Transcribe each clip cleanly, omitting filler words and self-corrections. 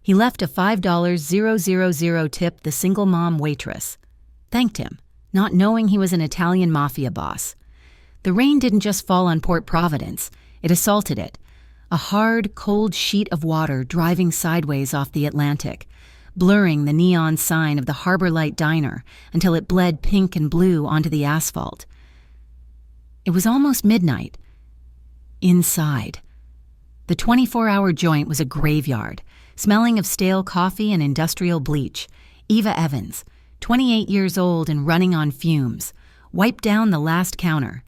He left a $5,000 tip the single mom waitress. Thanked him, not knowing he was an Italian mafia boss. The rain didn't just fall on Port Providence, it assaulted it. A hard, cold sheet of water driving sideways off the Atlantic, blurring the neon sign of the Harbor Light Diner until it bled pink and blue onto the asphalt. It was almost midnight. Inside. The 24-hour joint was a graveyard, smelling of stale coffee and industrial bleach. Eva Evans, 28 years old and running on fumes, wiped down the last counter.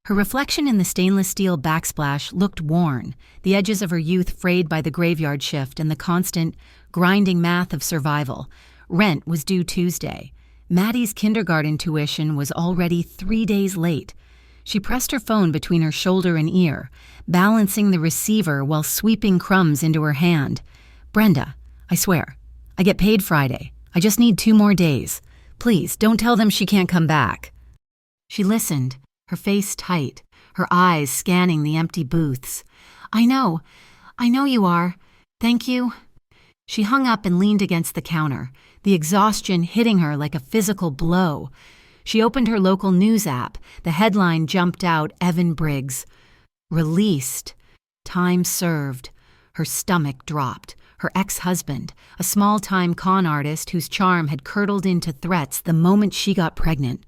Her reflection in the stainless steel backsplash looked worn, the edges of her youth frayed by the graveyard shift and the constant, grinding math of survival. Rent was due Tuesday. Maddie's kindergarten tuition was already 3 days late. She pressed her phone between her shoulder and ear, balancing the receiver while sweeping crumbs into her hand. Brenda, I swear, I get paid Friday. I just need 2 more days. Please, don't tell them she can't come back. She listened, her face tight, her eyes scanning the empty booths. I know you are. Thank you. She hung up and leaned against the counter, the exhaustion hitting her like a physical blow. She opened her local news app. The headline jumped out, Evan Briggs. Released. Time served. Her stomach dropped. Her ex-husband, a small-time con artist whose charm had curdled into threats the moment she got pregnant.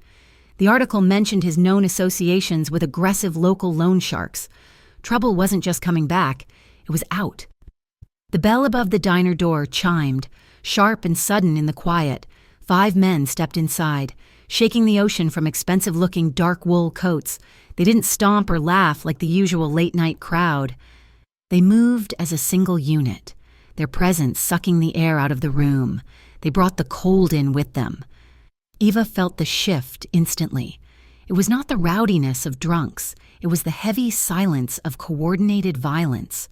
The article mentioned his known associations with aggressive local loan sharks. Trouble wasn't just coming back, it was out. The bell above the diner door chimed, sharp and sudden in the quiet. 5 men stepped inside, shaking the ocean from expensive-looking dark wool coats. They didn't stomp or laugh like the usual late-night crowd. They moved as a single unit, their presence sucking the air out of the room. They brought the cold in with them. Eva felt the shift instantly. It was not the rowdiness of drunks. It was the heavy silence of coordinated violence.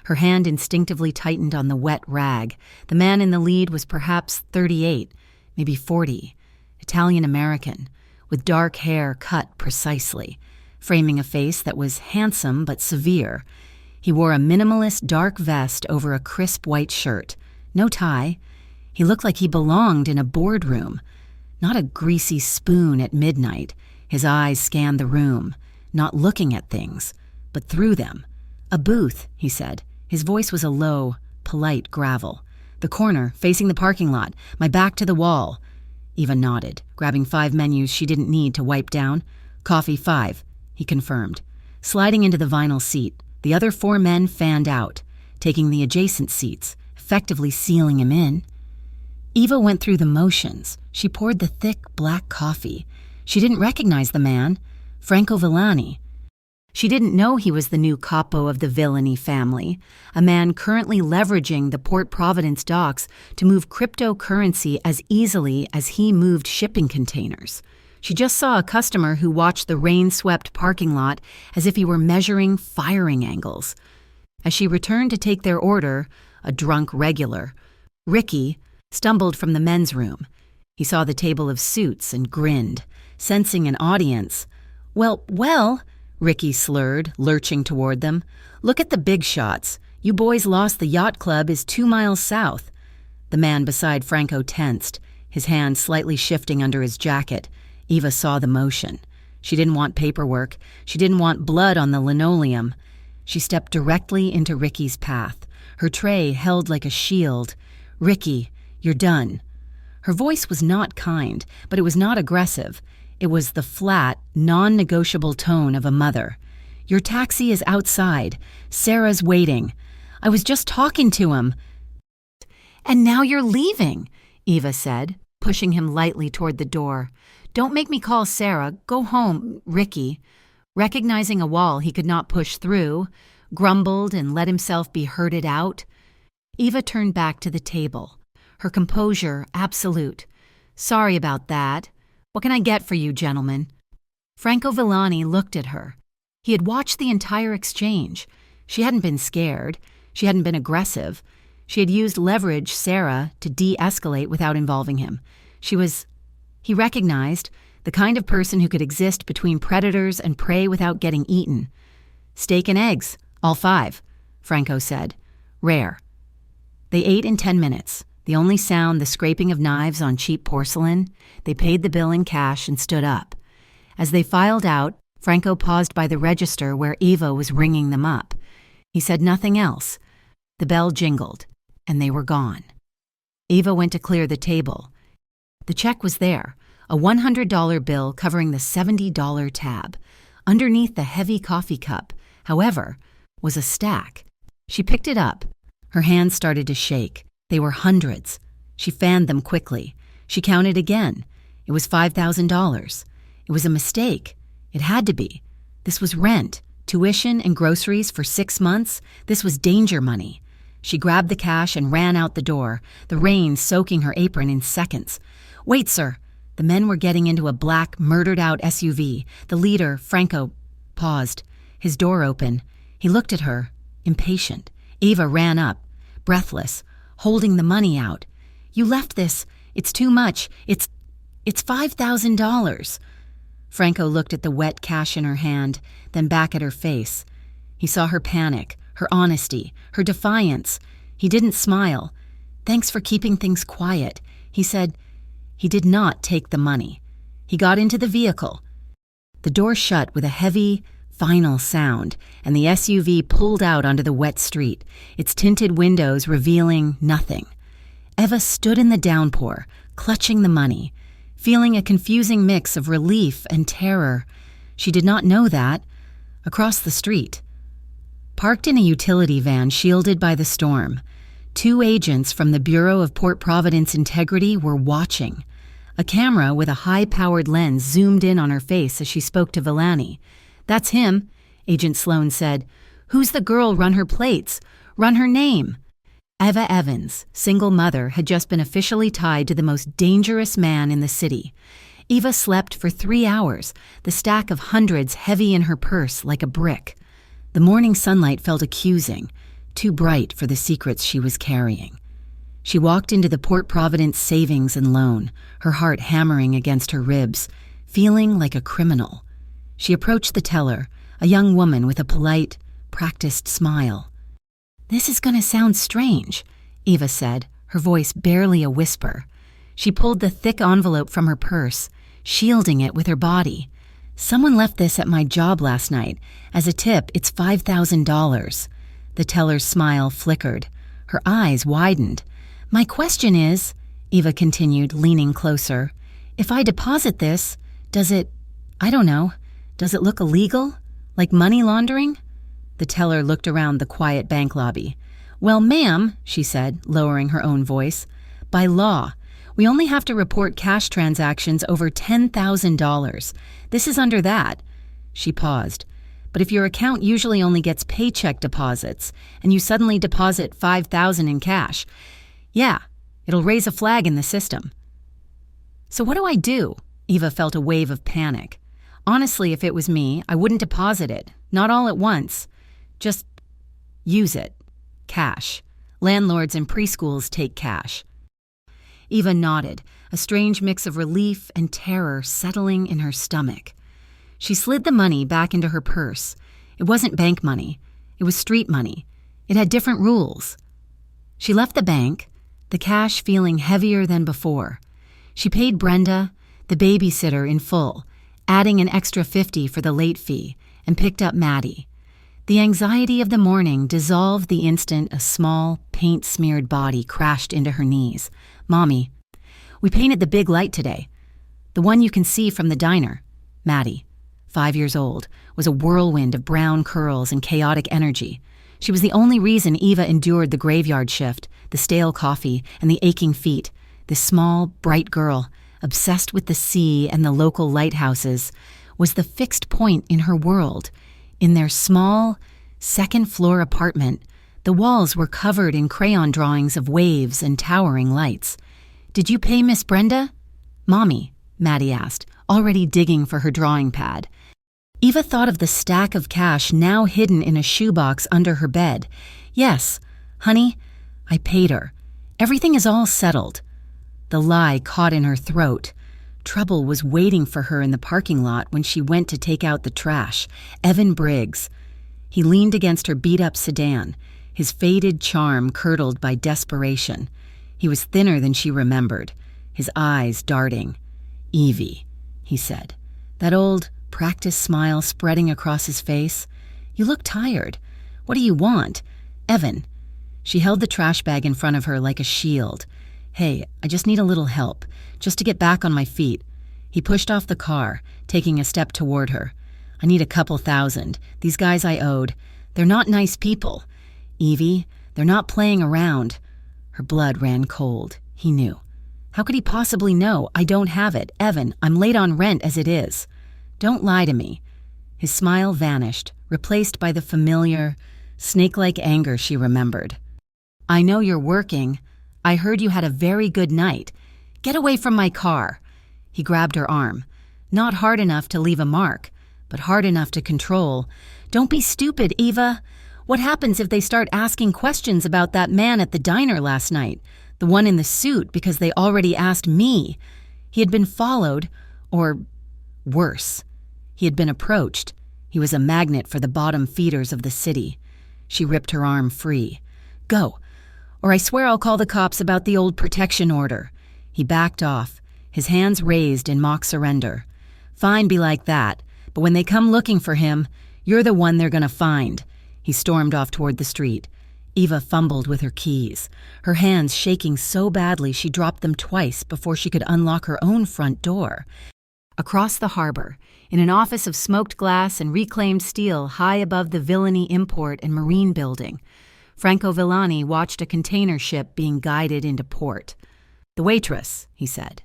Her hand instinctively tightened on the wet rag. The man in the lead was perhaps 38, maybe 40, Italian-American, with dark hair cut precisely, framing a face that was handsome but severe. He wore a minimalist dark vest over a crisp white shirt. No tie. He looked like he belonged in a boardroom. Not a greasy spoon at midnight. His eyes scanned the room, not looking at things, but through them. A booth, he said. His voice was a low, polite gravel. The corner, facing the parking lot, my back to the wall. Eva nodded, grabbing 5 menus she didn't need to wipe down. Coffee 5, he confirmed. Sliding into the vinyl seat, the other 4 men fanned out, taking the adjacent seats, effectively sealing him in. Eva went through the motions. She poured the thick, black coffee. She didn't recognize the man, Franco Villani. She didn't know he was the new capo of the Villani family, a man currently leveraging the Port Providence docks to move cryptocurrency as easily as he moved shipping containers. She just saw a customer who watched the rain-swept parking lot as if he were measuring firing angles. As she returned to take their order, a drunk regular, Ricky, stumbled from the men's room. He saw the table of suits and grinned, sensing an audience. Well, Ricky slurred, lurching toward them. Look at the big shots. You boys lost. The yacht club is 2 miles south. The man beside Franco tensed, his hand slightly shifting under his jacket. Eva saw the motion. She didn't want paperwork. She didn't want blood on the linoleum. She stepped directly into Ricky's path, her tray held like a shield. Ricky, you're done. Her voice was not kind, but it was not aggressive. It was the flat, non-negotiable tone of a mother. Your taxi is outside. Sarah's waiting. I was just talking to him. And now you're leaving, Eva said, pushing him lightly toward the door. Don't make me call Sarah. Go home, Ricky. Recognizing a wall he could not push through, grumbled and let himself be herded out. Eva turned back to the table, her composure absolute. Sorry about that. What can I get for you, gentlemen? Franco Villani looked at her. He had watched the entire exchange. She hadn't been scared. She hadn't been aggressive. She had used leverage Sarah to de-escalate without involving him. He recognized, the kind of person who could exist between predators and prey without getting eaten. Steak and eggs, all 5, Franco said. Rare. They ate in 10 minutes. The only sound, the scraping of knives on cheap porcelain. They paid the bill in cash and stood up. As they filed out, Franco paused by the register where Eva was ringing them up. He said nothing else. The bell jingled, and they were gone. Eva went to clear the table. The check was there, a $100 bill covering the $70 tab. Underneath the heavy coffee cup, however, was a stack. She picked it up. Her hands started to shake. They were hundreds. She fanned them quickly. She counted again. It was $5,000. It was a mistake. It had to be. This was rent, tuition, and groceries for 6 months. This was danger money. She grabbed the cash and ran out the door, the rain soaking her apron in seconds. "Wait, sir." The men were getting into a black, murdered-out SUV. The leader, Franco, paused. His door open. He looked at her, impatient. Eva ran up, breathless, holding the money out. "You left this. It's too much. It's $5,000. Franco looked at the wet cash in her hand, then back at her face. He saw her panic, her honesty, her defiance. He didn't smile. "Thanks for keeping things quiet," he said. He did not take the money. He got into the vehicle. The door shut with a heavy, final sound, and the SUV pulled out onto the wet street, its tinted windows revealing nothing. Eva stood in the downpour, clutching the money, feeling a confusing mix of relief and terror. She did not know that. Across the street, parked in a utility van shielded by the storm, 2 agents from the Bureau of Port Providence Integrity were watching. A camera with a high-powered lens zoomed in on her face as she spoke to Villani. "That's him," Agent Sloan said. "Who's the girl? Run her plates. Run her name." Eva Evans, single mother, had just been officially tied to the most dangerous man in the city. Eva slept for 3 hours, the stack of hundreds heavy in her purse like a brick. The morning sunlight felt accusing, too bright for the secrets she was carrying. She walked into the Port Providence Savings and Loan, her heart hammering against her ribs, feeling like a criminal. She approached the teller, a young woman with a polite, practiced smile. "This is going to sound strange," Eva said, her voice barely a whisper. She pulled the thick envelope from her purse, shielding it with her body. "Someone left this at my job last night. As a tip, it's $5,000. The teller's smile flickered. Her eyes widened. "My question is," Eva continued, leaning closer, "if I deposit this, does it look illegal? Like money laundering?" The teller looked around the quiet bank lobby. "Well, ma'am," she said, lowering her own voice, "by law, we only have to report cash transactions over $10,000. This is under that." She paused. "But if your account usually only gets paycheck deposits, and you suddenly deposit $5,000 in cash, yeah, it'll raise a flag in the system." "So what do I do?" Eva felt a wave of panic. "Honestly, if it was me, I wouldn't deposit it. Not all at once. Just use it. Cash. Landlords and preschools take cash." Eva nodded, a strange mix of relief and terror settling in her stomach. She slid the money back into her purse. It wasn't bank money. It was street money. It had different rules. She left the bank, the cash feeling heavier than before. She paid Brenda, the babysitter, in full, adding an extra $50 for the late fee, and picked up Maddie. The anxiety of the morning dissolved the instant a small, paint-smeared body crashed into her knees. "Mommy, we painted the big light today. The one you can see from the diner." Maddie, 5 years old, was a whirlwind of brown curls and chaotic energy. She was the only reason Eva endured the graveyard shift, the stale coffee, and the aching feet. This small, bright girl, obsessed with the sea and the local lighthouses, was the fixed point in her world. In their small, second-floor apartment, the walls were covered in crayon drawings of waves and towering lights. "Did you pay Miss Brenda?" "Mommy," Maddie asked, already digging for her drawing pad. Eva thought of the stack of cash now hidden in a shoebox under her bed. "Yes, honey, I paid her. Everything is all settled." The lie caught in her throat. Trouble was waiting for her in the parking lot when she went to take out the trash. Evan Briggs. He leaned against her beat-up sedan, his faded charm curdled by desperation. He was thinner than she remembered, his eyes darting. "Evie," he said, that old, practiced smile spreading across his face. "You look tired. What do you want?" "Evan." She held the trash bag in front of her like a shield. "Hey, I just need a little help, just to get back on my feet." He pushed off the car, taking a step toward her. "I need a couple thousand. These guys I owed. They're not nice people. Evie, they're not playing around." Her blood ran cold. He knew. How could he possibly know? "I don't have it. Evan, I'm late on rent as it is." "Don't lie to me." His smile vanished, replaced by the familiar, snake-like anger she remembered. "I know you're working. I heard you had a very good night. Get away from my car." He grabbed her arm. Not hard enough to leave a mark, but hard enough to control. "Don't be stupid, Eva. What happens if they start asking questions about that man at the diner last night? The one in the suit, because they already asked me." He had been followed, or worse. He had been approached. He was a magnet for the bottom feeders of the city. She ripped her arm free. "Go, or I swear I'll call the cops about the old protection order." He backed off, his hands raised in mock surrender. "Fine, be like that, but when they come looking for him, you're the one they're gonna find." He stormed off toward the street. Eva fumbled with her keys, her hands shaking so badly she dropped them twice before she could unlock her own front door. Across the harbor, in an office of smoked glass and reclaimed steel high above the Villani Import and Marine Building, Franco Villani watched a container ship being guided into port. "The Waitress," he said,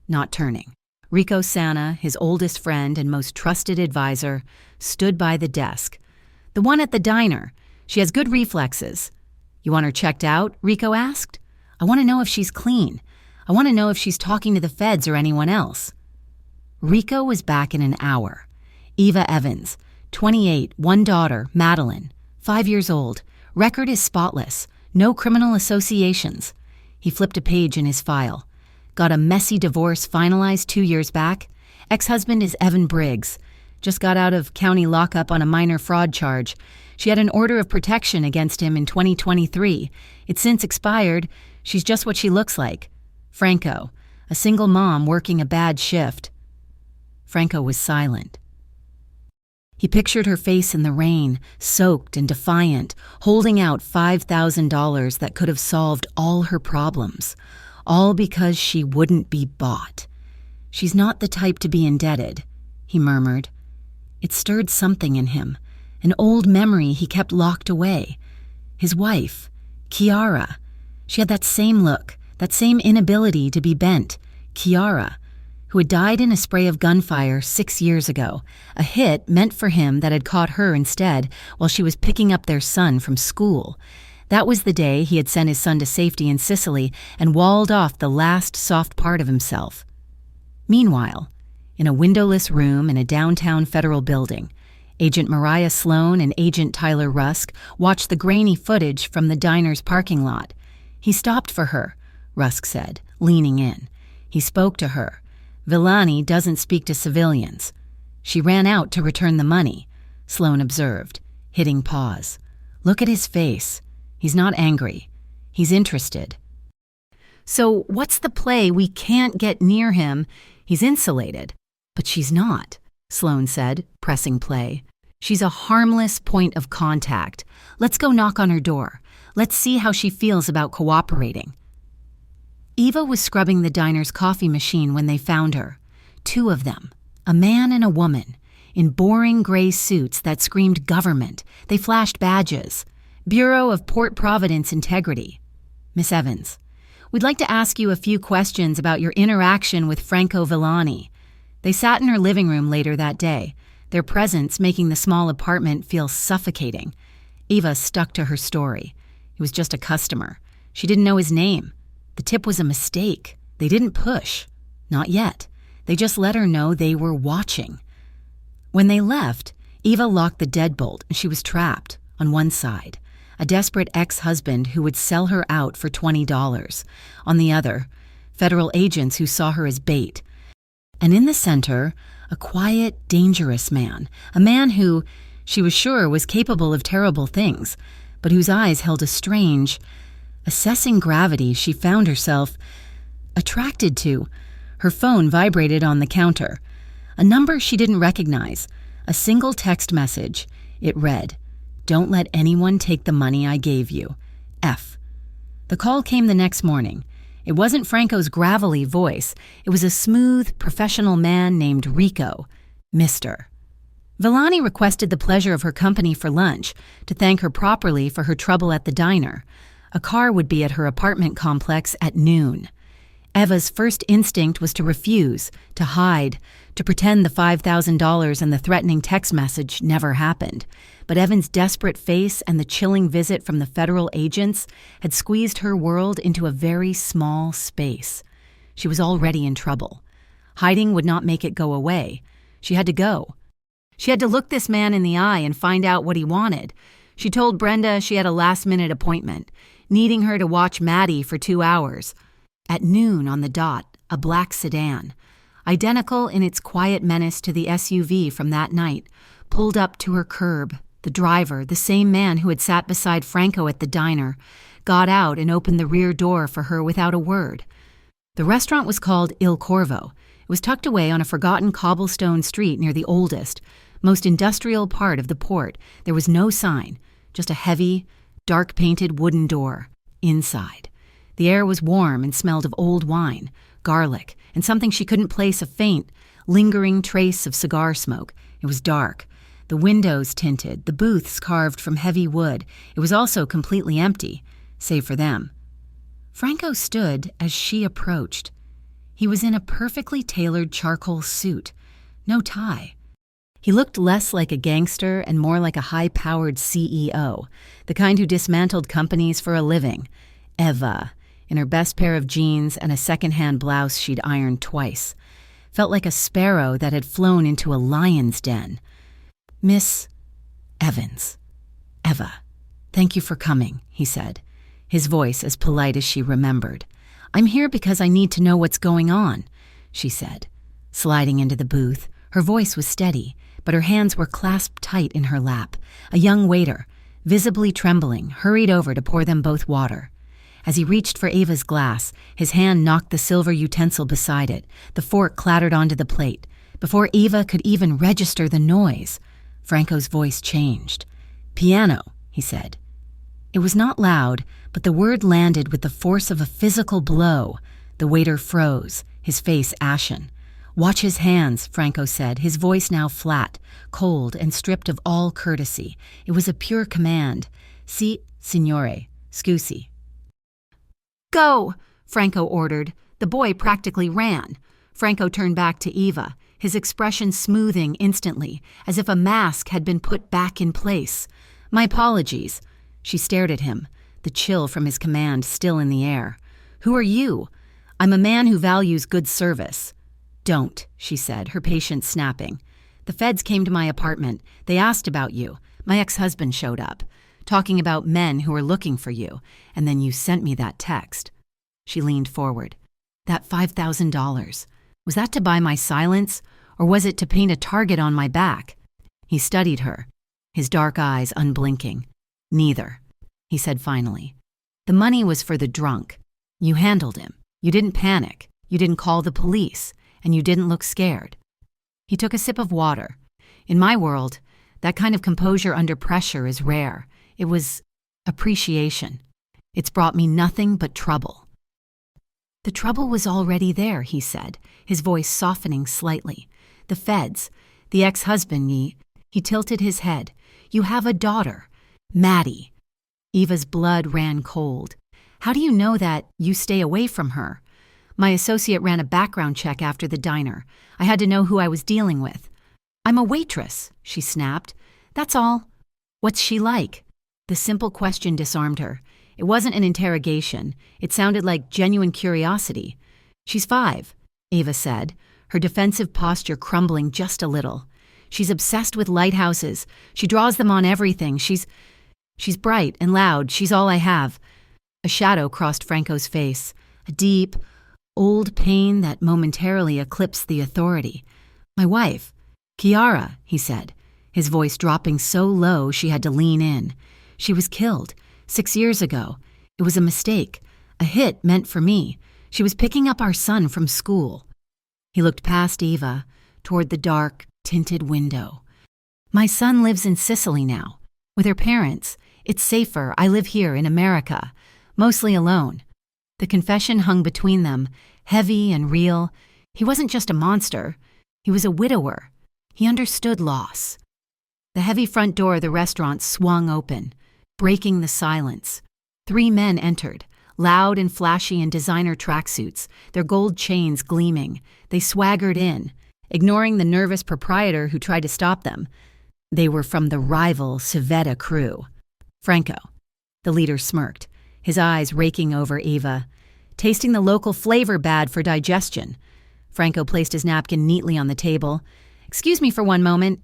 not turning. Rico Sana, his oldest friend and most trusted advisor, stood by the desk. "The one at the diner. She has good reflexes." "You want her checked out?" Rico asked. "I want to know if she's clean. I want to know if she's talking to the feds or anyone else." Rico was back in an hour. Eva Evans, 28, one daughter, Madeline, 5 years old. Record is spotless. No criminal associations. He flipped a page in his file. Got a messy divorce finalized 2 years back. Ex-husband is Evan Briggs. Just got out of county lockup on a minor fraud charge. She had an order of protection against him in 2023. It's since expired. She's just what she looks like. Franco, a single mom working a bad shift. Franco was silent. He pictured her face in the rain, soaked and defiant, holding out $5,000 that could have solved all her problems, all because she wouldn't be bought. "She's not the type to be indebted," he murmured. It stirred something in him, an old memory he kept locked away. His wife, Kiara. She had that same look, that same inability to be bent. Kiara, who had died in a spray of gunfire 6 years ago, a hit meant for him that had caught her instead while she was picking up their son from school. That was the day he had sent his son to safety in Sicily and walled off the last soft part of himself. Meanwhile, in a windowless room in a downtown federal building, Agent Mariah Sloan and Agent Tyler Rusk watched the grainy footage from the diner's parking lot. "He stopped for her," Rusk said, leaning in. He spoke to her. "Villani doesn't speak to civilians." "She ran out to return the money," Sloan observed, hitting pause. "Look at his face. He's not angry. He's interested." "So what's the play? We can't get near him. He's insulated." "But she's not," Sloan said, pressing play. "She's a harmless point of contact. Let's go knock on her door. Let's see how she feels about cooperating." Eva was scrubbing the diner's coffee machine when they found her. 2 of them, a man and a woman, in boring gray suits that screamed government. They flashed badges. Bureau of Port Providence Integrity. "Miss Evans, we'd like to ask you a few questions about your interaction with Franco Villani." They sat in her living room later that day, their presence making the small apartment feel suffocating. Eva stuck to her story. He was just a customer. She didn't know his name. The tip was a mistake. They didn't push. Not yet. They just let her know they were watching. When they left, Eva locked the deadbolt and she was trapped, on one side, a desperate ex-husband who would sell her out for $20. On the other, federal agents who saw her as bait. And in the center, a quiet, dangerous man, a man who, she was sure, was capable of terrible things, but whose eyes held a strange, assessing gravity she found herself attracted to. Her phone vibrated on the counter. A number she didn't recognize. A single text message. It read, "Don't let anyone take the money I gave you. F." The call came the next morning. It wasn't Franco's gravelly voice. It was a smooth, professional man named Rico, Mr. Villani requested the pleasure of her company for lunch to thank her properly for her trouble at the diner. A car would be at her apartment complex at noon. Eva's first instinct was to refuse, to hide, to pretend the $5,000 and the threatening text message never happened. But Evan's desperate face and the chilling visit from the federal agents had squeezed her world into a very small space. She was already in trouble. Hiding would not make it go away. She had to go. She had to look this man in the eye and find out what he wanted. She told Brenda she had a last-minute appointment, needing her to watch Maddie for 2 hours. At noon on the dot, a black sedan, identical in its quiet menace to the SUV from that night, pulled up to her curb. The driver, the same man who had sat beside Franco at the diner, got out and opened the rear door for her without a word. The restaurant was called Il Corvo. It was tucked away on a forgotten cobblestone street near the oldest, most industrial part of the port. There was no sign, just a heavy, dark-painted wooden door. Inside, the air was warm and smelled of old wine, garlic, and something she couldn't place a faint, lingering trace of cigar smoke. It was dark. The windows tinted, the booths carved from heavy wood. It was also completely empty, save for them. Franco stood as she approached. He was in a perfectly tailored charcoal suit, no tie. He looked less like a gangster and more like a high-powered CEO, the kind who dismantled companies for a living. Eva, in her best pair of jeans and a second-hand blouse she'd ironed twice, felt like a sparrow that had flown into a lion's den. "Miss Evans." "Eva, thank you for coming," he said, his voice as polite as she remembered. "I'm here because I need to know what's going on," she said. Sliding into the booth, her voice was steady, but her hands were clasped tight in her lap. A young waiter, visibly trembling, hurried over to pour them both water. As he reached for Ava's glass, his hand knocked the silver utensil beside it. The fork clattered onto the plate. Before Ava could even register the noise, Franco's voice changed. "Piano," he said. It was not loud, but the word landed with the force of a physical blow. The waiter froze, his face ashen. "Watch his hands," Franco said, his voice now flat, cold, and stripped of all courtesy. It was a pure command. "Si, signore, scusi." "Go," Franco ordered. The boy practically ran. Franco turned back to Eva, his expression smoothing instantly, as if a mask had been put back in place. "My apologies." She stared at him, the chill from his command still in the air. "Who are you?" "I'm a man who values good service." "Don't," she said, her patience snapping. "The feds came to my apartment. They asked about you. My ex-husband showed up, talking about men who were looking for you, and then you sent me that text." She leaned forward. "That $5,000. Was that to buy my silence, or was it to paint a target on my back?" He studied her, his dark eyes unblinking. "Neither," he said finally. "The money was for the drunk. You handled him. You didn't panic. You didn't call the police. And you didn't look scared." He took a sip of water. "In my world, that kind of composure under pressure is rare. It was appreciation. It's brought me nothing but trouble." "The trouble was already there," he said, his voice softening slightly. "The feds, the ex-husband, he tilted his head. You have a daughter, Maddie." Eva's blood ran cold. "How do you know that? You stay away from her." "My associate ran a background check after the diner. I had to know who I was dealing with." "I'm a waitress," she snapped. "That's all." "What's she like?" The simple question disarmed her. It wasn't an interrogation. It sounded like genuine curiosity. "She's 5, Ava said, her defensive posture crumbling just a little. "She's obsessed with lighthouses. She draws them on everything. She's bright and loud. She's all I have." A shadow crossed Franco's face, a deep, old pain that momentarily eclipsed the authority. "My wife, Chiara," he said, his voice dropping so low she had to lean in. She was killed 6 years ago. It was a mistake, a hit meant for me. She was picking up our son from school." He looked past Eva, toward the dark, tinted window. "My son lives in Sicily now, with her parents. It's safer. I live here in America, mostly alone." The confession hung between them, heavy and real. He wasn't just a monster. He was a widower. He understood loss. The heavy front door of the restaurant swung open, breaking the silence. 3 men entered, loud and flashy in designer tracksuits, their gold chains gleaming. They swaggered in, ignoring the nervous proprietor who tried to stop them. They were from the rival Civetta crew. "Franco," the leader smirked, his eyes raking over Eva. "Tasting the local flavor bad for digestion." Franco placed his napkin neatly on the table. "Excuse me for one moment."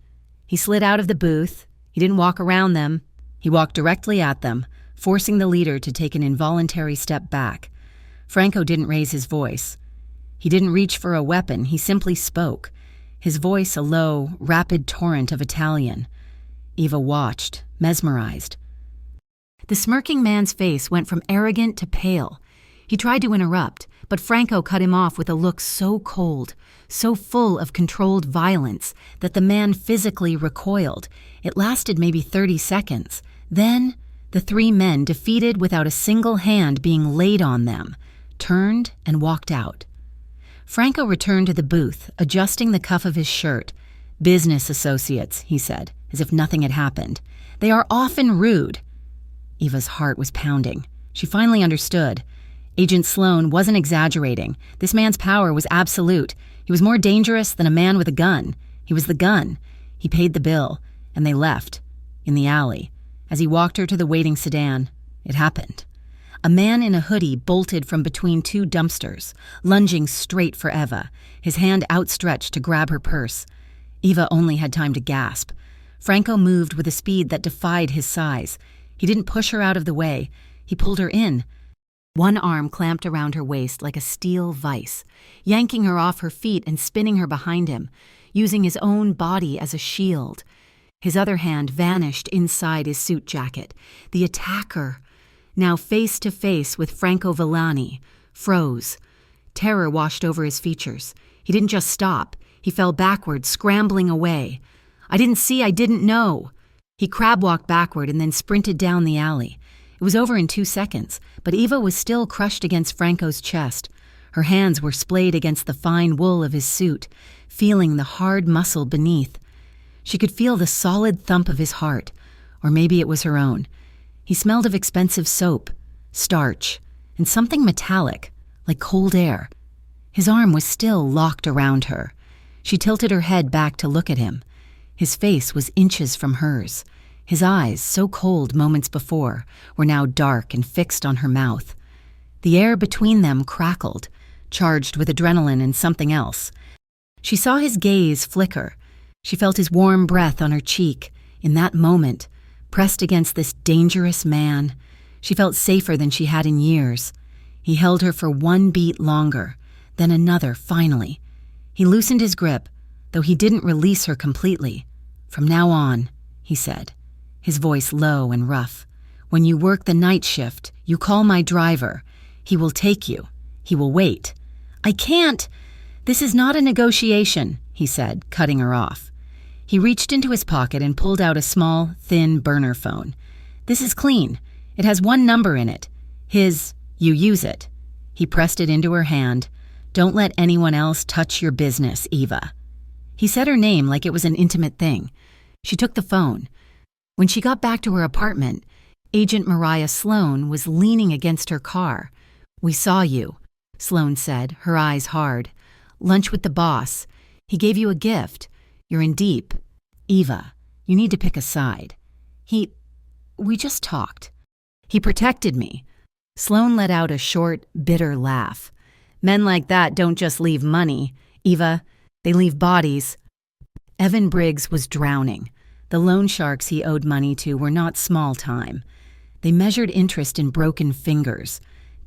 He slid out of the booth. He didn't walk around them. He walked directly at them, forcing the leader to take an involuntary step back. Franco didn't raise his voice. He didn't reach for a weapon. He simply spoke, his voice a low, rapid torrent of Italian. Eva watched, mesmerized. The smirking man's face went from arrogant to pale. He tried to interrupt, but Franco cut him off with a look so cold, so full of controlled violence, that the man physically recoiled. It lasted maybe 30 seconds. Then, the 3 men, defeated without a single hand being laid on them, turned and walked out. Franco returned to the booth, adjusting the cuff of his shirt. "Business associates," he said, as if nothing had happened. "They are often rude." Eva's heart was pounding. She finally understood. Agent Sloan wasn't exaggerating. This man's power was absolute. He was more dangerous than a man with a gun. He was the gun. He paid the bill, and they left, in the alley. As he walked her to the waiting sedan, it happened. A man in a hoodie bolted from between 2 dumpsters, lunging straight for Eva, his hand outstretched to grab her purse. Eva only had time to gasp. Franco moved with a speed that defied his size. He didn't push her out of the way. He pulled her in. One arm clamped around her waist like a steel vice, yanking her off her feet and spinning her behind him, using his own body as a shield. His other hand vanished inside his suit jacket. The attacker, now face to face with Franco Villani, froze. Terror washed over his features. He didn't just stop. He fell backward, scrambling away. "I didn't know." He crab-walked backward and then sprinted down the alley. It was over in 2 seconds, but Eva was still crushed against Franco's chest. Her hands were splayed against the fine wool of his suit, feeling the hard muscle beneath. She could feel the solid thump of his heart, or maybe it was her own. He smelled of expensive soap, starch, and something metallic, like cold air. His arm was still locked around her. She tilted her head back to look at him. His face was inches from hers. His eyes, so cold moments before, were now dark and fixed on her mouth. The air between them crackled, charged with adrenaline and something else. She saw his gaze flicker. She felt his warm breath on her cheek. In that moment, pressed against this dangerous man, she felt safer than she had in years. He held her for 1 beat longer, then another finally. He loosened his grip, though he didn't release her completely. "From now on," he said, his voice low and rough, "when you work the night shift, you call my driver. He will take you. He will wait." "I can't." "This is not a negotiation," he said, cutting her off. He reached into his pocket and pulled out a small, thin burner phone. "This is clean. It has 1 number in it. You use it." He pressed it into her hand. "Don't let anyone else touch your business, Eva." He said her name like it was an intimate thing. She took the phone. When she got back to her apartment, Agent Mariah Sloan was leaning against her car. "We saw you," Sloan said, her eyes hard. "Lunch with the boss. He gave you a gift. You're in deep. Eva, you need to pick a side. We just talked. He protected me." Sloan let out a short, bitter laugh. "Men like that don't just leave money, Eva. They leave bodies." Evan Briggs was drowning. The loan sharks he owed money to were not small time. They measured interest in broken fingers,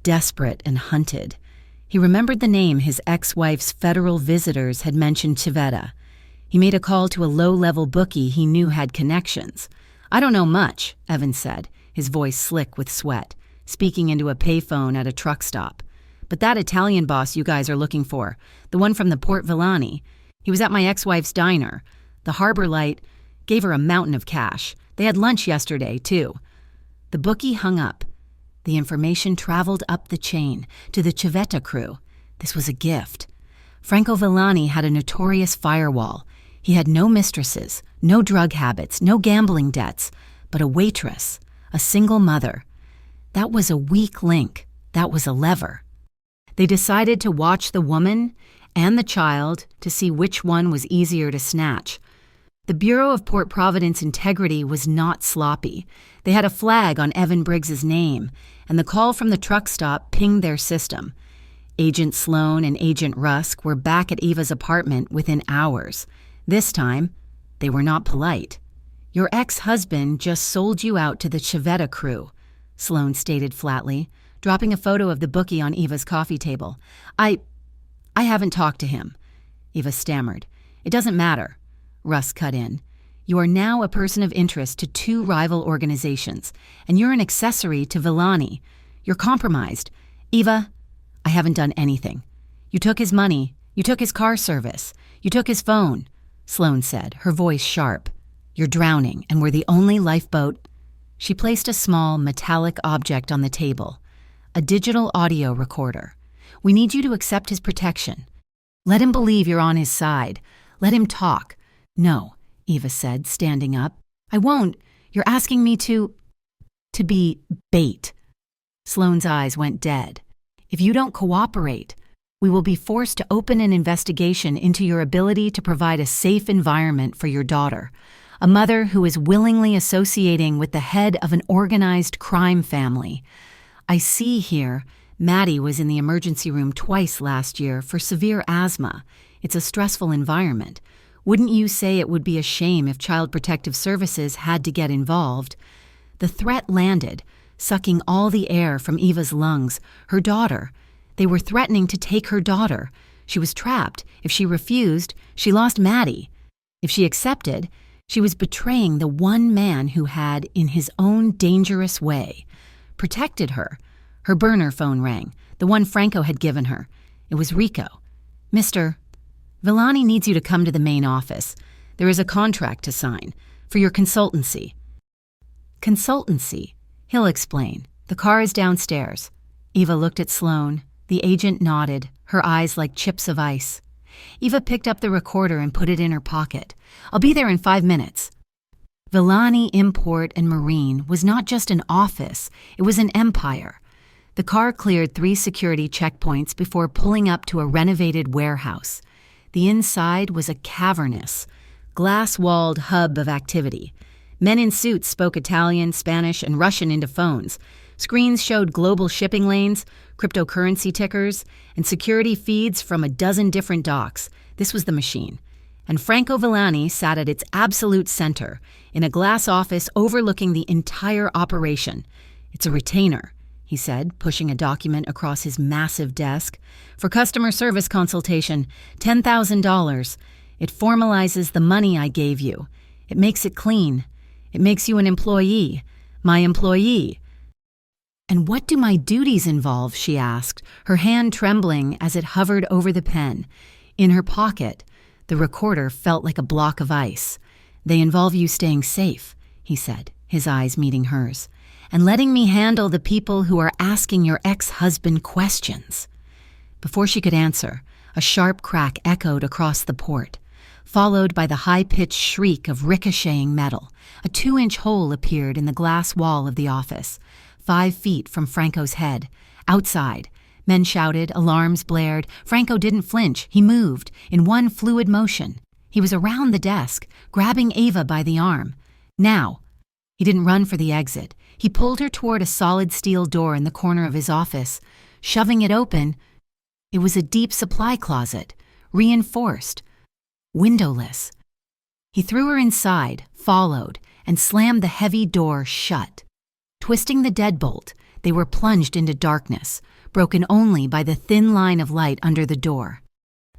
desperate and hunted. He remembered the name his ex-wife's federal visitors had mentioned Civetta. He made a call to a low-level bookie he knew had connections. "I don't know much," Evan said. his voice slick with sweat, speaking into a payphone at a truck stop. "But that Italian boss you guys are looking for, the one from the Port Villani, he was at my ex-wife's diner. The Harbor Light gave her a mountain of cash. They had lunch yesterday, too." The bookie hung up. The information traveled up the chain to the Civetta crew. This was a gift. Franco Villani had a notorious firewall. He had no mistresses, no drug habits, no gambling debts, but a waitress, a single mother. That was a weak link. That was a lever. They decided to watch the woman and the child to see which one was easier to snatch. The Bureau of Port Providence integrity was not sloppy. They had a flag on Evan Briggs's name, and the call from the truck stop pinged their system. Agent Sloan and Agent Rusk were back at Eva's apartment within hours. This time, they were not polite. "Your ex-husband just sold you out to the Civetta crew," Sloan stated flatly, dropping a photo of the bookie on Eva's coffee table. I haven't talked to him," Eva stammered. "It doesn't matter." Russ cut in. "You are now a person of interest to two rival organizations, and you're an accessory to Villani. You're compromised. Eva, I haven't done anything. You took his money. You took his car service. You took his phone," Sloan said, her voice sharp. "You're drowning, and we're the only lifeboat." She placed a small, metallic object on the table, a digital audio recorder. "We need you to accept his protection. Let him believe you're on his side. Let him talk." "No," Eva said, standing up. "I won't. You're asking me to be bait." Sloan's eyes went dead. "If you don't cooperate, we will be forced to open an investigation into your ability to provide a safe environment for your daughter, a mother who is willingly associating with the head of an organized crime family. I see here, Maddie was in the emergency room twice last year for severe asthma. It's a stressful environment. Wouldn't you say it would be a shame if Child Protective Services had to get involved?" The threat landed, sucking all the air from Eva's lungs. Her daughter. They were threatening to take her daughter. She was trapped. If she refused, she lost Maddie. If she accepted, she was betraying the one man who had, in his own dangerous way, protected her. Her burner phone rang, the one Franco had given her. It was Rico. "Mr. Villani needs you to come to the main office. There is a contract to sign for your consultancy." "Consultancy?" "He'll explain. The car is downstairs." Eva looked at Sloan. The agent nodded, her eyes like chips of ice. Eva picked up the recorder and put it in her pocket. "I'll be there in 5 minutes." Villani Import and Marine was not just an office, it was an empire. The car cleared 3 security checkpoints before pulling up to a renovated warehouse. The inside was a cavernous, glass-walled hub of activity. Men in suits spoke Italian, Spanish, and Russian into phones. Screens showed global shipping lanes, cryptocurrency tickers, and security feeds from a dozen different docks. This was the machine. And Franco Villani sat at its absolute center, in a glass office overlooking the entire operation. "It's a retainer," he said, pushing a document across his massive desk. "For customer service consultation, $10,000. It formalizes the money I gave you. It makes it clean. It makes you an employee. My employee." "And what do my duties involve?" she asked, her hand trembling as it hovered over the pen. In her pocket, the recorder felt like a block of ice. "They involve you staying safe," he said, his eyes meeting hers, "and letting me handle the people who are asking your ex-husband questions." Before she could answer, a sharp crack echoed across the port, followed by the high-pitched shriek of ricocheting metal. A 2-inch hole appeared in the glass wall of the office, 5 feet from Franco's head. Outside, men shouted, alarms blared. Franco didn't flinch. He moved, in one fluid motion. He was around the desk, grabbing Eva by the arm. "Now!" He didn't run for the exit. He pulled her toward a solid steel door in the corner of his office. Shoving it open, it was a deep supply closet, reinforced, windowless. He threw her inside, followed, and slammed the heavy door shut. Twisting the deadbolt, they were plunged into darkness, broken only by the thin line of light under the door.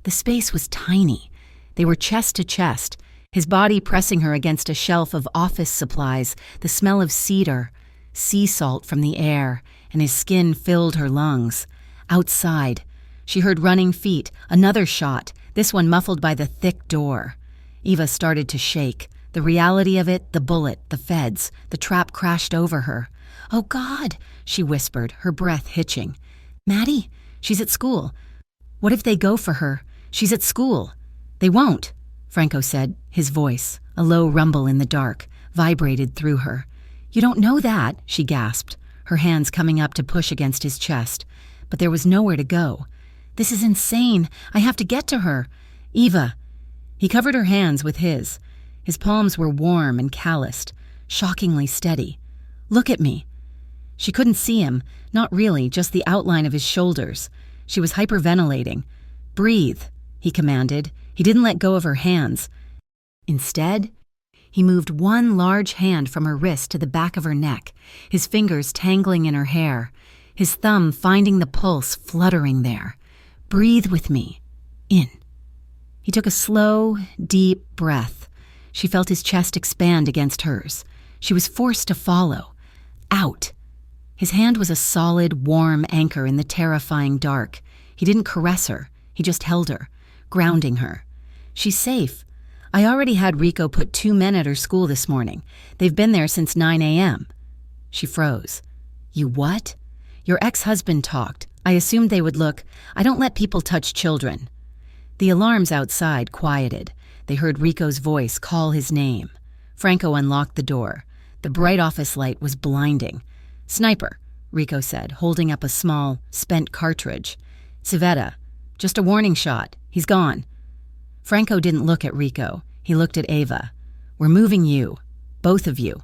The space was tiny. They were chest to chest, his body pressing her against a shelf of office supplies, the smell of cedar. sea salt from the air, and his skin filled her lungs. Outside, she heard running feet, another shot, this one muffled by the thick door. Eva started to shake. The reality of it, the bullet, the feds, the trap crashed over her. "Oh, God," she whispered, her breath hitching. "Maddie, she's at school. What if they go for her? She's at school." "They won't," Franco said, his voice, a low rumble in the dark, vibrated through her. "You don't know that," she gasped, her hands coming up to push against his chest. But there was nowhere to go. "This is insane. I have to get to her. Eva." He covered her hands with his. His palms were warm and calloused, shockingly steady. "Look at me." She couldn't see him, not really, just the outline of his shoulders. She was hyperventilating. "Breathe," he commanded. He didn't let go of her hands. Instead, he moved one large hand from her wrist to the back of her neck, his fingers tangling in her hair, his thumb finding the pulse fluttering there. "Breathe with me. In." He took a slow, deep breath. She felt his chest expand against hers. She was forced to follow. Out. His hand was a solid, warm anchor in the terrifying dark. He didn't caress her. He just held her, grounding her. "She's safe. I already had Rico put 2 men at her school this morning. They've been there since 9 a.m. She froze. "You what?" "Your ex-husband talked. I assumed they would look. I don't let people touch children." The alarms outside quieted. They heard Rico's voice call his name. Franco unlocked the door. The bright office light was blinding. "Sniper," Rico said, holding up a small, spent cartridge. "Civetta. Just a warning shot. He's gone." Franco didn't look at Rico. He looked at Ava. "We're moving you. Both of you."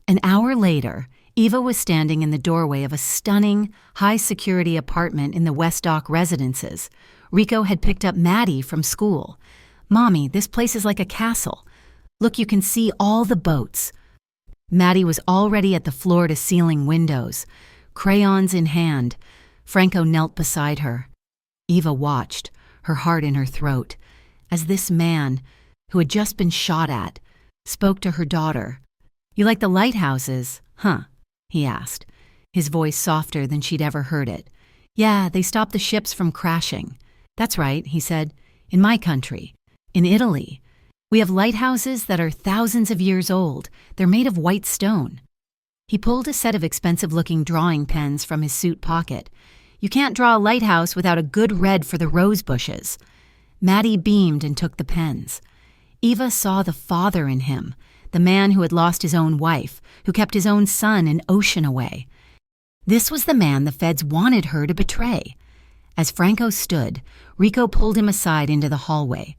An hour later, Eva was standing in the doorway of a stunning, high-security apartment in the West Dock residences. Rico had picked up Maddie from school. "Mommy, this place is like a castle. Look, you can see all the boats." Maddie was already at the floor-to-ceiling windows, crayons in hand. Franco knelt beside her. Eva watched, her heart in her throat, as this man, who had just been shot at, spoke to her daughter. "You like the lighthouses, huh?" he asked, his voice softer than she'd ever heard it. "Yeah, they stop the ships from crashing." "That's right," he said. "In my country, in Italy, we have lighthouses that are thousands of years old. They're made of white stone." He pulled a set of expensive-looking drawing pens from his suit pocket. "You can't draw a lighthouse without a good red for the rose bushes." Maddie beamed and took the pens. Eva saw the father in him, the man who had lost his own wife, who kept his own son an ocean away. This was the man the feds wanted her to betray. As Franco stood, Rico pulled him aside into the hallway.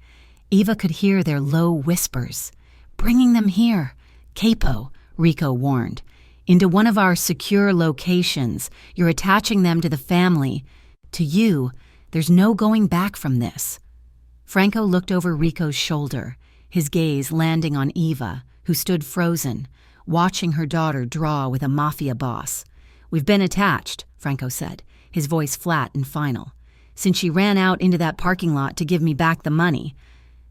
Eva could hear their low whispers. "Bringing them here. Capo," Rico warned. "Into one of our secure locations. You're attaching them to the family. To you, there's no going back from this." Franco looked over Rico's shoulder, his gaze landing on Eva, who stood frozen, watching her daughter draw with a mafia boss. "We've been attached," Franco said, his voice flat and final, "since she ran out into that parking lot to give me back the money."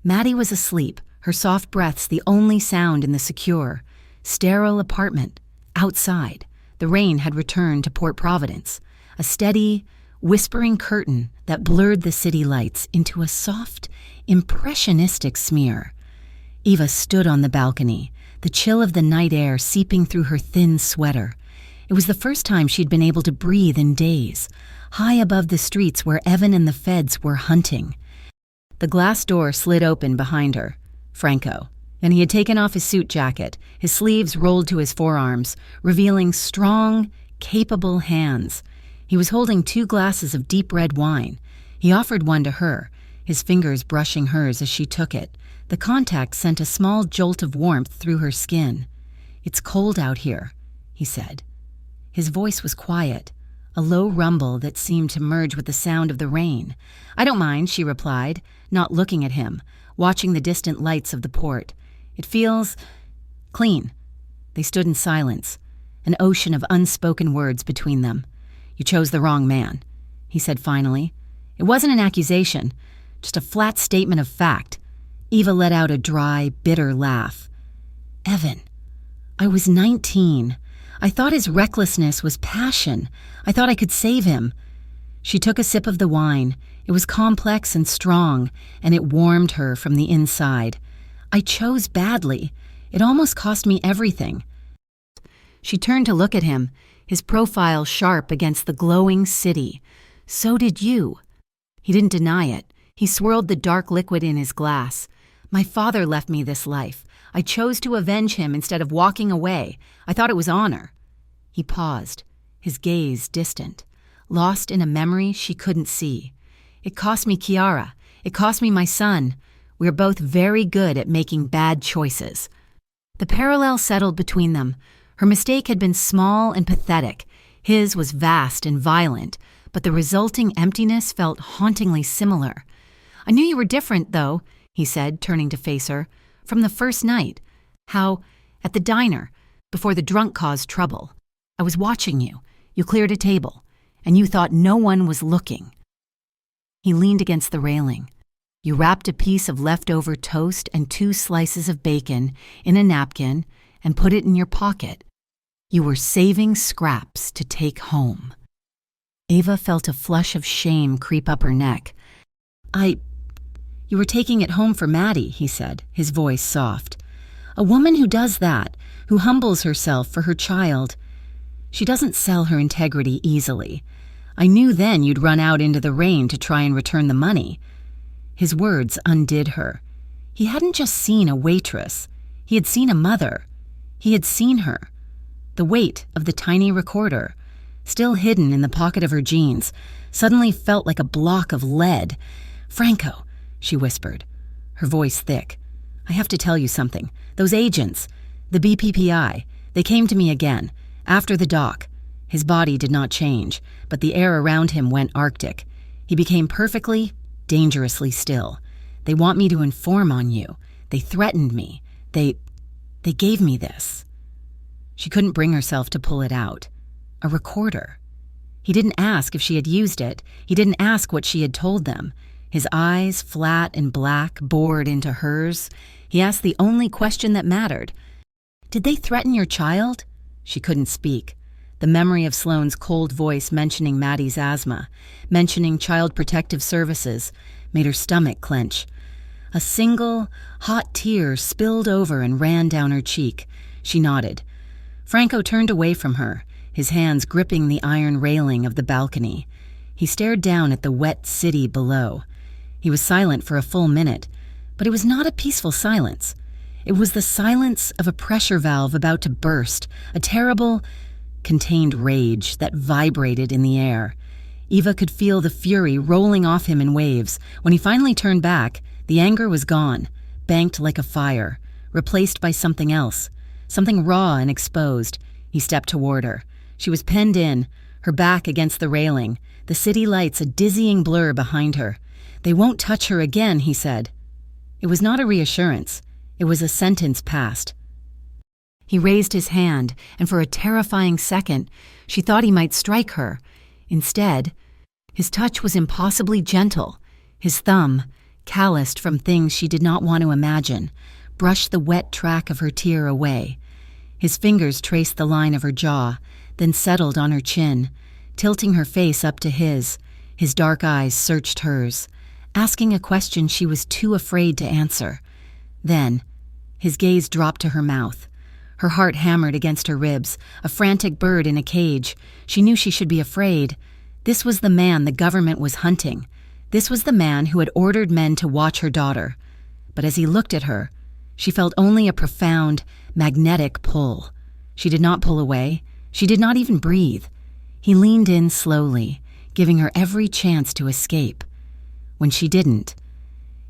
Maddie was asleep, her soft breaths the only sound in the secure, sterile apartment. Outside, the rain had returned to Port Providence, a steady, whispering curtain that blurred the city lights into a soft, impressionistic smear. Eva stood on the balcony, the chill of the night air seeping through her thin sweater. It was the first time she'd been able to breathe in days, high above the streets where Evan and the feds were hunting. The glass door slid open behind her. Franco. And he had taken off his suit jacket, his sleeves rolled to his forearms, revealing strong, capable hands. He was holding 2 glasses of deep red wine. He offered one to her, his fingers brushing hers as she took it. The contact sent a small jolt of warmth through her skin. "It's cold out here," he said. His voice was quiet, a low rumble that seemed to merge with the sound of the rain. "I don't mind," she replied, not looking at him, watching the distant lights of the port. "It feels clean." They stood in silence, an ocean of unspoken words between them. "You chose the wrong man," he said finally. "It wasn't an accusation, just a flat statement of fact." Eva let out a dry, bitter laugh. "Evan, I was 19. I thought his recklessness was passion. I thought I could save him. She took a sip of the wine. It was complex and strong, and it warmed her from the inside. I chose badly. It almost cost me everything. She turned to look at him, his profile sharp against the glowing city. So did you. He didn't deny it. He swirled the dark liquid in his glass. My father left me this life. I chose to avenge him instead of walking away. I thought it was honor. He paused, his gaze distant, lost in a memory she couldn't see. It cost me Kiara. It cost me my son. We're both very good at making bad choices. The parallel settled between them. Her mistake had been small and pathetic. His was vast and violent, but the resulting emptiness felt hauntingly similar. I knew you were different, though, he said, turning to face her, from the first night. How, at the diner, before the drunk caused trouble. I was watching you. You cleared a table, and you thought no one was looking. He leaned against the railing. You wrapped a piece of leftover toast and 2 slices of bacon in a napkin and put it in your pocket. You were saving scraps to take home. Ava felt a flush of shame creep up her neck. You were taking it home for Maddie, he said, his voice soft. A woman who does that, who humbles herself for her child, she doesn't sell her integrity easily. I knew then you'd run out into the rain to try and return the money. His words undid her. He hadn't just seen a waitress. He had seen a mother. He had seen her. The weight of the tiny recorder, still hidden in the pocket of her jeans, suddenly felt like a block of lead. Franco, she whispered, her voice thick. I have to tell you something. Those agents, the BPPI, they came to me again, after the dock. His body did not change, but the air around him went Arctic. He became perfectly, dangerously still. They want me to inform on you. They threatened me. They gave me this. She couldn't bring herself to pull it out. A recorder. He didn't ask if she had used it. He didn't ask what she had told them. His eyes, flat and black, bored into hers. He asked the only question that mattered. Did they threaten your child? She couldn't speak. The memory of Sloane's cold voice mentioning Maddie's asthma, mentioning Child Protective Services, made her stomach clench. A single, hot tear spilled over and ran down her cheek. She nodded. Franco turned away from her, his hands gripping the iron railing of the balcony. He stared down at the wet city below. He was silent for a full minute, but it was not a peaceful silence. It was the silence of a pressure valve about to burst, a terrible, contained rage that vibrated in the air. Eva could feel the fury rolling off him in waves. When he finally turned back, the anger was gone, banked like a fire, replaced by something else, something raw and exposed. He stepped toward her. She was penned in, her back against the railing, the city lights a dizzying blur behind her. They won't touch her again, he said. It was not a reassurance. It was a sentence passed. He raised his hand, and for a terrifying second, she thought he might strike her. Instead, his touch was impossibly gentle. His thumb, calloused from things she did not want to imagine, brushed the wet track of her tear away. His fingers traced the line of her jaw, then settled on her chin, tilting her face up to his. His dark eyes searched hers, asking a question she was too afraid to answer. Then, his gaze dropped to her mouth. Her heart hammered against her ribs, a frantic bird in a cage. She knew she should be afraid. This was the man the government was hunting. This was the man who had ordered men to watch her daughter. But as he looked at her, she felt only a profound, magnetic pull. She did not pull away. She did not even breathe. He leaned in slowly, giving her every chance to escape. When she didn't,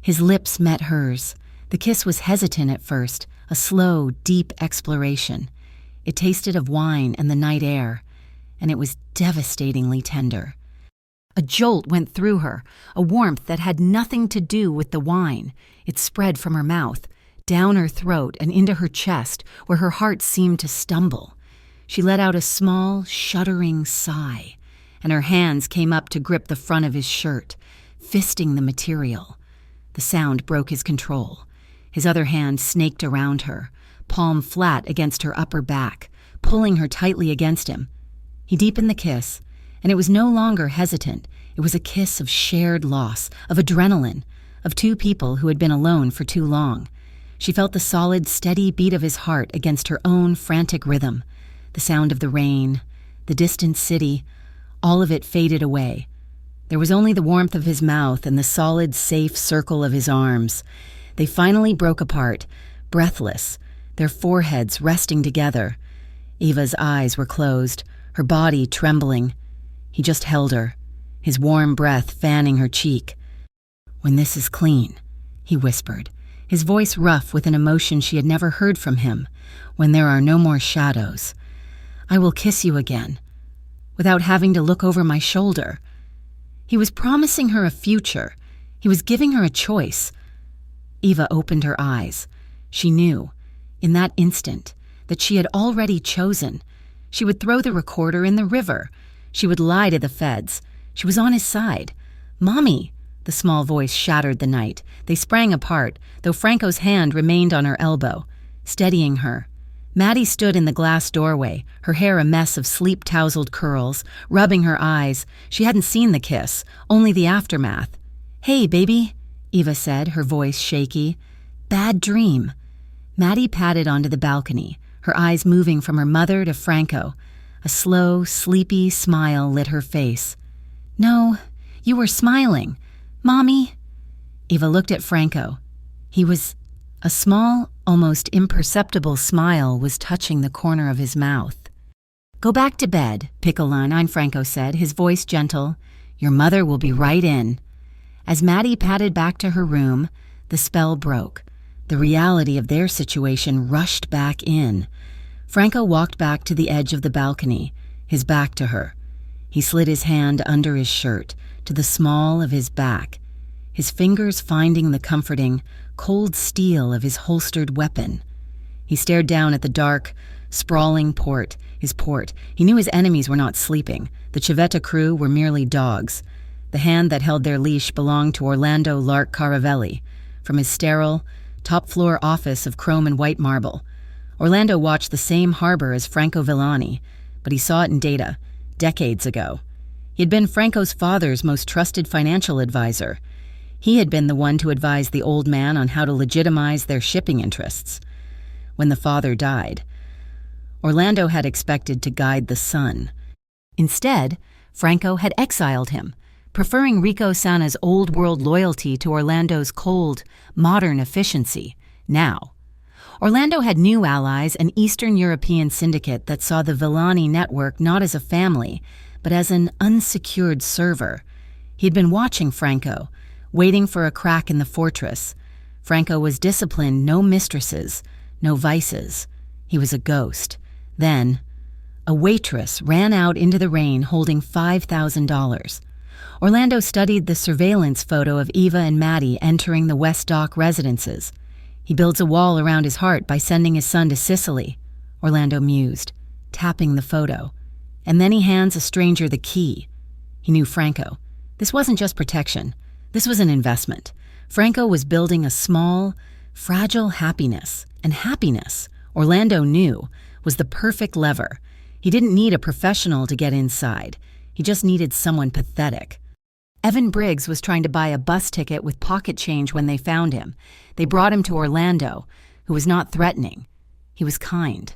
his lips met hers. The kiss was hesitant at first, a slow, deep exploration. It tasted of wine and the night air, and it was devastatingly tender. A jolt went through her, a warmth that had nothing to do with the wine. It spread from her mouth, down her throat and into her chest, where her heart seemed to stumble. She let out a small, shuddering sigh, and her hands came up to grip the front of his shirt, fisting the material. The sound broke his control. His other hand snaked around her, palm flat against her upper back, pulling her tightly against him. He deepened the kiss, and it was no longer hesitant. It was a kiss of shared loss, of adrenaline, of two people who had been alone for too long. She felt the solid, steady beat of his heart against her own frantic rhythm. The sound of the rain, the distant city, all of it faded away. There was only the warmth of his mouth and the solid, safe circle of his arms. They finally broke apart, breathless, their foreheads resting together. Eva's eyes were closed, her body trembling. He just held her, his warm breath fanning her cheek. "When this is clean," he whispered, his voice rough with an emotion she had never heard from him. "When there are no more shadows, I will kiss you again, without having to look over my shoulder." He was promising her a future. He was giving her a choice. Eva opened her eyes. She knew, in that instant, that she had already chosen. She would throw the recorder in the river. She would lie to the feds. She was on his side. "Mommy!" The small voice shattered the night. They sprang apart, though Franco's hand remained on her elbow, steadying her. Maddie stood in the glass doorway, her hair a mess of sleep-tousled curls, rubbing her eyes. She hadn't seen the kiss, only the aftermath. "Hey, baby," Eva said, her voice shaky. "Bad dream." Maddie padded onto the balcony, her eyes moving from her mother to Franco. A slow, sleepy smile lit her face. "No, you were smiling. Mommy." Eva looked at Franco. A small, almost imperceptible smile was touching the corner of his mouth. "Go back to bed," Piccoline, Franco said, his voice gentle. "Your mother will be right in." As Maddie padded back to her room, the spell broke. The reality of their situation rushed back in. Franco walked back to the edge of the balcony, his back to her. He slid his hand under his shirt, to the small of his back, his fingers finding the comforting, cold steel of his holstered weapon. He stared down at the dark, sprawling port. He knew his enemies were not sleeping. The Civetta crew were merely dogs. The hand that held their leash belonged to Orlando Lark Caravelli, from his sterile, top-floor office of chrome and white marble. Orlando watched the same harbor as Franco Villani, but he saw it in data, decades ago. He had been Franco's father's most trusted financial advisor. He had been the one to advise the old man on how to legitimize their shipping interests. When the father died, Orlando had expected to guide the son. Instead, Franco had exiled him, preferring Rico Sana's old-world loyalty to Orlando's cold, modern efficiency. Now, Orlando had new allies, an Eastern European syndicate that saw the Villani network not as a family, but as an unsecured server. He'd been watching Franco, waiting for a crack in the fortress. Franco was disciplined, no mistresses, no vices. He was a ghost. Then, a waitress ran out into the rain holding $5,000. Orlando studied the surveillance photo of Eva and Maddie entering the West Dock residences. He builds a wall around his heart by sending his son to Sicily, Orlando mused, tapping the photo. And then he hands a stranger the key. He knew Franco. This wasn't just protection. This was an investment. Franco was building a small, fragile happiness. And happiness, Orlando knew, was the perfect lever. He didn't need a professional to get inside. He just needed someone pathetic. Evan Briggs was trying to buy a bus ticket with pocket change when they found him. They brought him to Orlando, who was not threatening. He was kind,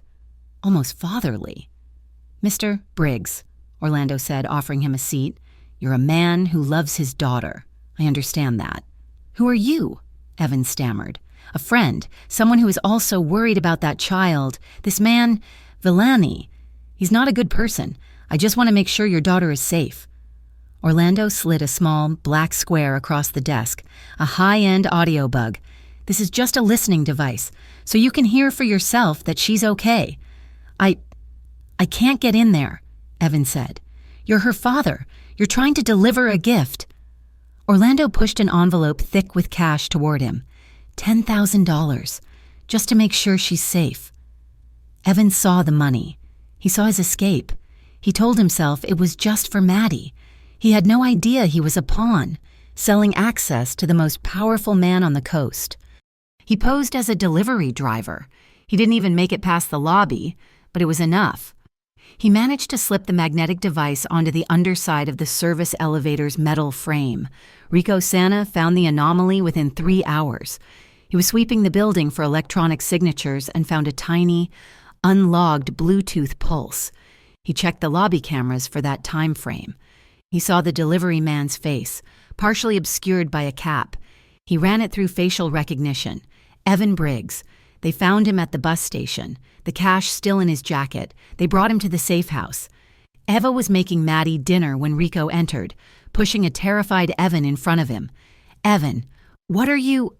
almost fatherly. "Mr. Briggs," Orlando said, offering him a seat, "you're a man who loves his daughter. I understand that." "Who are you?" Evan stammered. "A friend, someone who is also worried about that child. This man, Villani, he's not a good person. I just want to make sure your daughter is safe." Orlando slid a small, black square across the desk, a high-end audio bug. "This is just a listening device, so you can hear for yourself that she's okay." I can't get in there," Evan said. "You're her father. You're trying to deliver a gift." Orlando pushed an envelope thick with cash toward him. $10,000, just to make sure she's safe. Evan saw the money. He saw his escape. He told himself it was just for Maddie. He had no idea he was a pawn, selling access to the most powerful man on the coast. He posed as a delivery driver. He didn't even make it past the lobby, but it was enough. He managed to slip the magnetic device onto the underside of the service elevator's metal frame. Rico Sana found the anomaly within 3 hours. He was sweeping the building for electronic signatures and found a tiny, unlogged Bluetooth pulse. He checked the lobby cameras for that time frame. He saw the delivery man's face, partially obscured by a cap. He ran it through facial recognition. Evan Briggs. They found him at the bus station, the cash still in his jacket. They brought him to the safe house. Eva was making Maddie dinner when Rico entered, pushing a terrified Evan in front of him. "Evan, what are you—"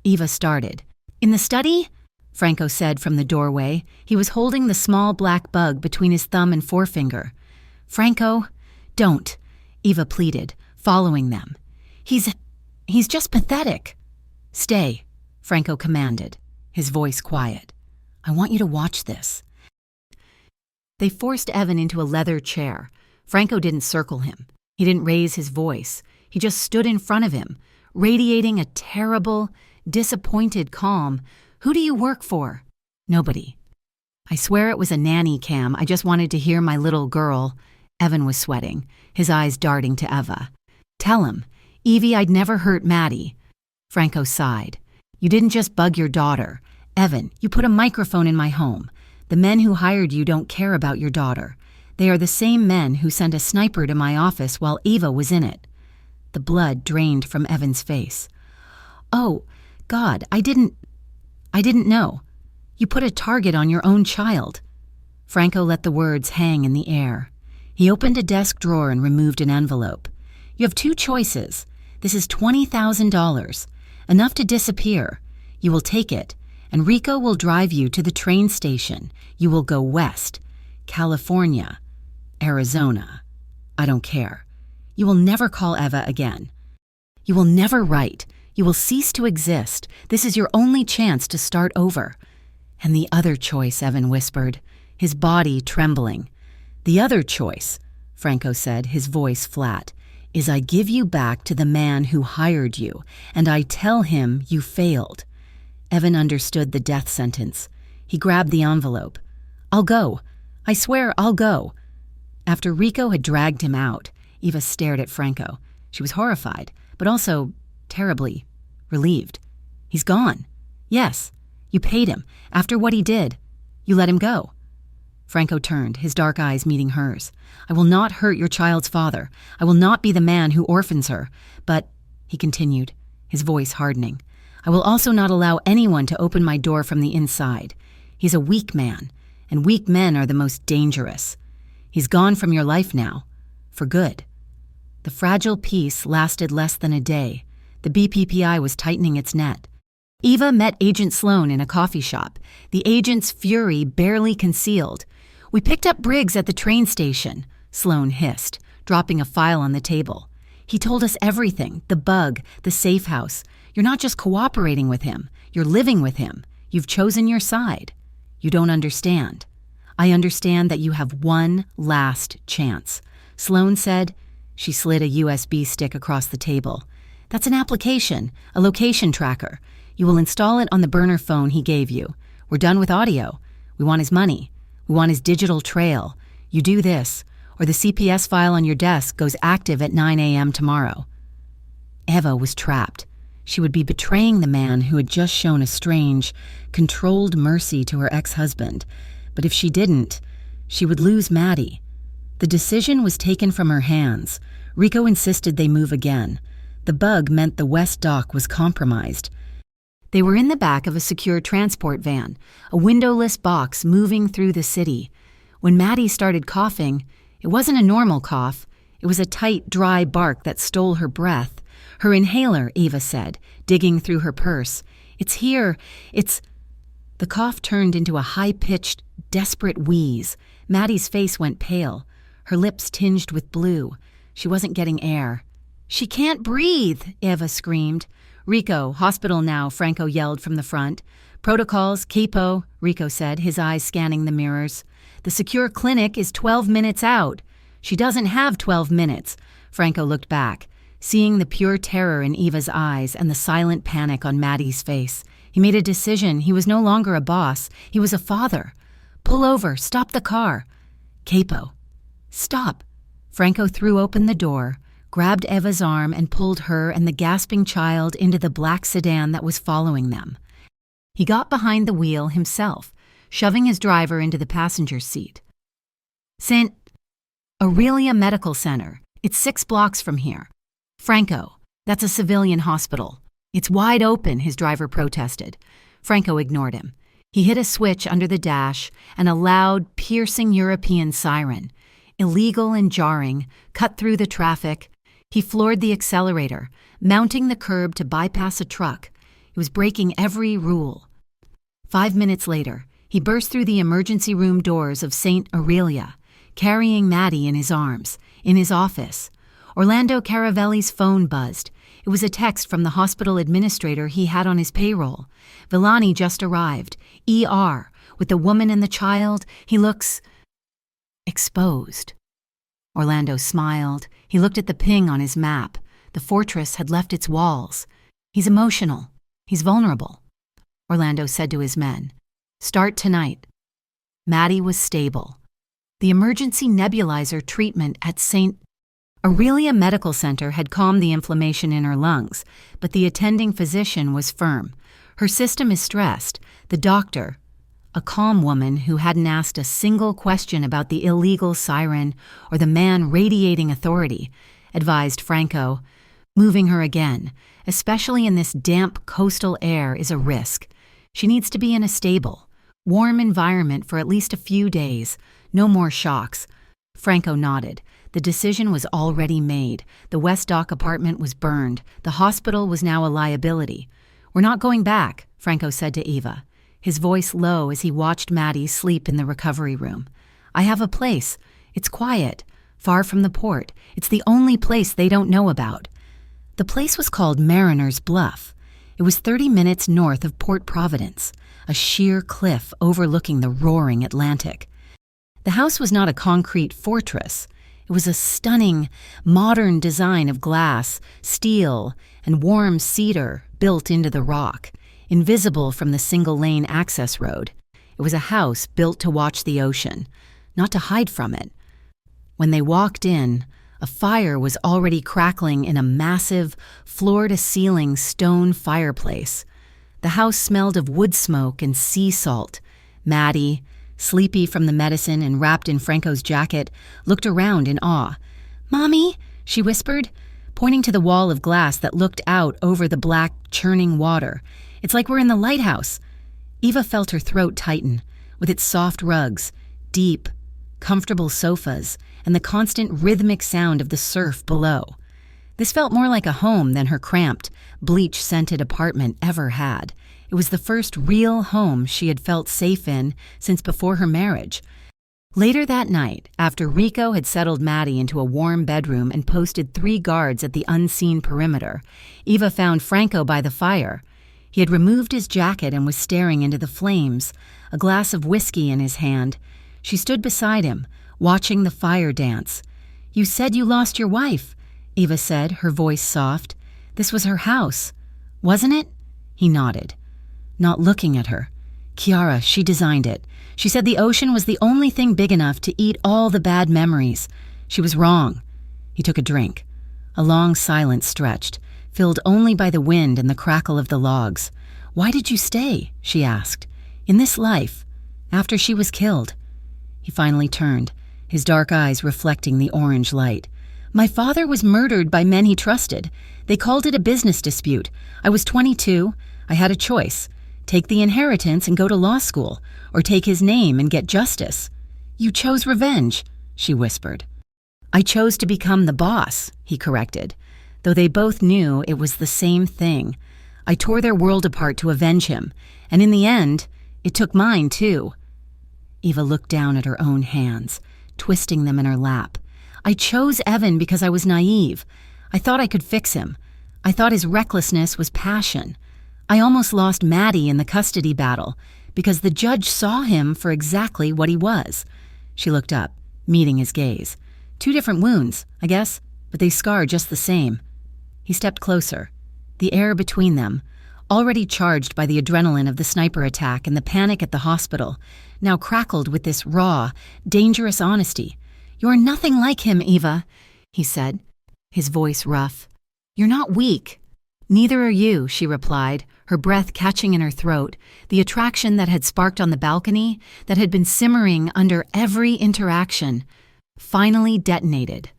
Eva started. "In the study?" Franco said from the doorway. He was holding the small black bug between his thumb and forefinger. "Franco, don't," Eva pleaded, following them. He's just pathetic." "Stay," Franco commanded, his voice quiet. "I want you to watch this." They forced Evan into a leather chair. Franco didn't circle him. He didn't raise his voice. He just stood in front of him, radiating a terrible, disappointed calm. "Who do you work for?" "Nobody." "I swear it was a nanny cam. I just wanted to hear my little girl." Evan was sweating, his eyes darting to Eva. "Tell him. Evie, I'd never hurt Maddie." Franco sighed. "You didn't just bug your daughter. Evan, you put a microphone in my home. The men who hired you don't care about your daughter. They are the same men who sent a sniper to my office while Eva was in it." The blood drained from Evan's face. "Oh, God, I didn't know. You put a target on your own child." Franco let the words hang in the air. He opened a desk drawer and removed an envelope. "You have 2 choices. This is $20,000, enough to disappear. You will take it, and Rico will drive you to the train station. You will go west, California, Arizona. I don't care. You will never call Eva again. You will never write. You will cease to exist. This is your only chance to start over." "And the other choice," Evan whispered, his body trembling. "The other choice," Franco said, his voice flat, "is I give you back to the man who hired you, and I tell him you failed." Evan understood the death sentence. He grabbed the envelope. "I'll go. I swear I'll go." After Rico had dragged him out, Eva stared at Franco. She was horrified, but also terribly relieved. "He's gone." "Yes. You paid him. After what he did, you let him go." Franco turned, his dark eyes meeting hers. "I will not hurt your child's father. I will not be the man who orphans her. But," he continued, his voice hardening, "I will also not allow anyone to open my door from the inside. He's a weak man, and weak men are the most dangerous. He's gone from your life now, for good." The fragile peace lasted less than a day. The BPPI was tightening its net. Eva met Agent Sloan in a coffee shop, the agent's fury barely concealed. "We picked up Briggs at the train station," Sloan hissed, dropping a file on the table. "He told us everything, the bug, the safe house. You're not just cooperating with him, you're living with him. You've chosen your side. You don't understand. I understand that you have one last chance." Sloan said. She slid a USB stick across the table. "That's an application, a location tracker. You will install it on the burner phone he gave you. We're done with audio. We want his money. We want his digital trail. You do this, or the CPS file on your desk goes active at 9 a.m. tomorrow." Eva was trapped. She would be betraying the man who had just shown a strange, controlled mercy to her ex-husband. But if she didn't, she would lose Maddie. The decision was taken from her hands. Rico insisted they move again. The bug meant the West Dock was compromised. They were in the back of a secure transport van, a windowless box moving through the city. When Maddie started coughing, it wasn't a normal cough. It was a tight, dry bark that stole her breath. "Her inhaler," Eva said, digging through her purse. "It's here. It's—" The cough turned into a high-pitched, desperate wheeze. Maddie's face went pale, her lips tinged with blue. She wasn't getting air. "She can't breathe," Eva screamed. "Rico, hospital now," Franco yelled from the front. "Protocols, capo," Rico said, his eyes scanning the mirrors. "The secure clinic is 12 minutes out." "She doesn't have 12 minutes. Franco looked back, seeing the pure terror in Eva's eyes and the silent panic on Maddie's face. He made a decision. He was no longer a boss. He was a father. Pull over, stop the car. Capo. Stop. Franco threw open the door, grabbed Eva's arm and pulled her and the gasping child into the black sedan that was following them. He got behind the wheel himself, shoving his driver into the passenger seat. St. Aurelia Medical Center. It's 6 blocks from here. Franco, that's a civilian hospital. It's wide open, his driver protested. Franco ignored him. He hit a switch under the dash, and a loud, piercing European siren, illegal and jarring, cut through the traffic. He floored the accelerator, mounting the curb to bypass a truck. He was breaking every rule. 5 minutes later, he burst through the emergency room doors of St. Aurelia, carrying Maddie in his arms, in his office. Orlando Caravelli's phone buzzed. It was a text from the hospital administrator he had on his payroll. Villani just arrived. ER. With the woman and the child, he looks exposed. Orlando smiled. He looked at the ping on his map. The fortress had left its walls. He's emotional. He's vulnerable. Orlando said to his men, "Start tonight." Maddie was stable. The emergency nebulizer treatment at St. Aurelia Medical Center had calmed the inflammation in her lungs, but the attending physician was firm. Her system is stressed. The doctor, a calm woman who hadn't asked a single question about the illegal siren or the man radiating authority, advised Franco, "Moving her again, especially in this damp coastal air, is a risk. She needs to be in a stable, warm environment for at least a few days. No more shocks." Franco nodded. The decision was already made. The West Dock apartment was burned. The hospital was now a liability. "We're not going back," Franco said to Eva, his voice low as he watched Maddie sleep in the recovery room. "I have a place. It's quiet, far from the port. It's the only place they don't know about." The place was called Mariner's Bluff. It was 30 minutes north of Port Providence, a sheer cliff overlooking the roaring Atlantic. The house was not a concrete fortress. It was a stunning, modern design of glass, steel, and warm cedar built into the rock, invisible from the single-lane access road. It was a house built to watch the ocean, not to hide from it. When they walked in, a fire was already crackling in a massive, floor-to-ceiling stone fireplace. The house smelled of wood smoke and sea salt. Maddie, sleepy from the medicine and wrapped in Franco's jacket, looked around in awe. "Mommy," she whispered, pointing to the wall of glass that looked out over the black, churning water. "It's like we're in the lighthouse." Eva felt her throat tighten, with its soft rugs, deep, comfortable sofas, and the constant rhythmic sound of the surf below. This felt more like a home than her cramped, bleach-scented apartment ever had. It was the first real home she had felt safe in since before her marriage. Later that night, after Rico had settled Maddie into a warm bedroom and posted 3 guards at the unseen perimeter, Eva found Franco by the fire. He had removed his jacket and was staring into the flames, a glass of whiskey in his hand. She stood beside him, watching the fire dance. "You said you lost your wife," Eva said, her voice soft. "This was her house, wasn't it?" He nodded, not looking at her. "Chiara, she designed it. She said the ocean was the only thing big enough to eat all the bad memories. She was wrong." He took a drink. A long silence stretched, filled only by the wind and the crackle of the logs. "Why did you stay?" she asked. "In this life, after she was killed?" He finally turned, his dark eyes reflecting the orange light. "My father was murdered by men he trusted. They called it a business dispute. I was 22. I had a choice. Take the inheritance and go to law school, or take his name and get justice." "You chose revenge," she whispered. "I chose to become the boss," he corrected, though they both knew it was the same thing. "I tore their world apart to avenge him, and in the end, it took mine too." Eva looked down at her own hands, twisting them in her lap. "I chose Evan because I was naive. I thought I could fix him. I thought his recklessness was passion. I almost lost Maddie in the custody battle because the judge saw him for exactly what he was." She looked up, meeting his gaze. "2 different wounds, I guess, but they scar just the same." He stepped closer. The air between them, already charged by the adrenaline of the sniper attack and the panic at the hospital, now crackled with this raw, dangerous honesty. "You're nothing like him, Eva," he said, his voice rough. "You're not weak." "Neither are you," she replied, her breath catching in her throat, the attraction that had sparked on the balcony, that had been simmering under every interaction, finally detonated.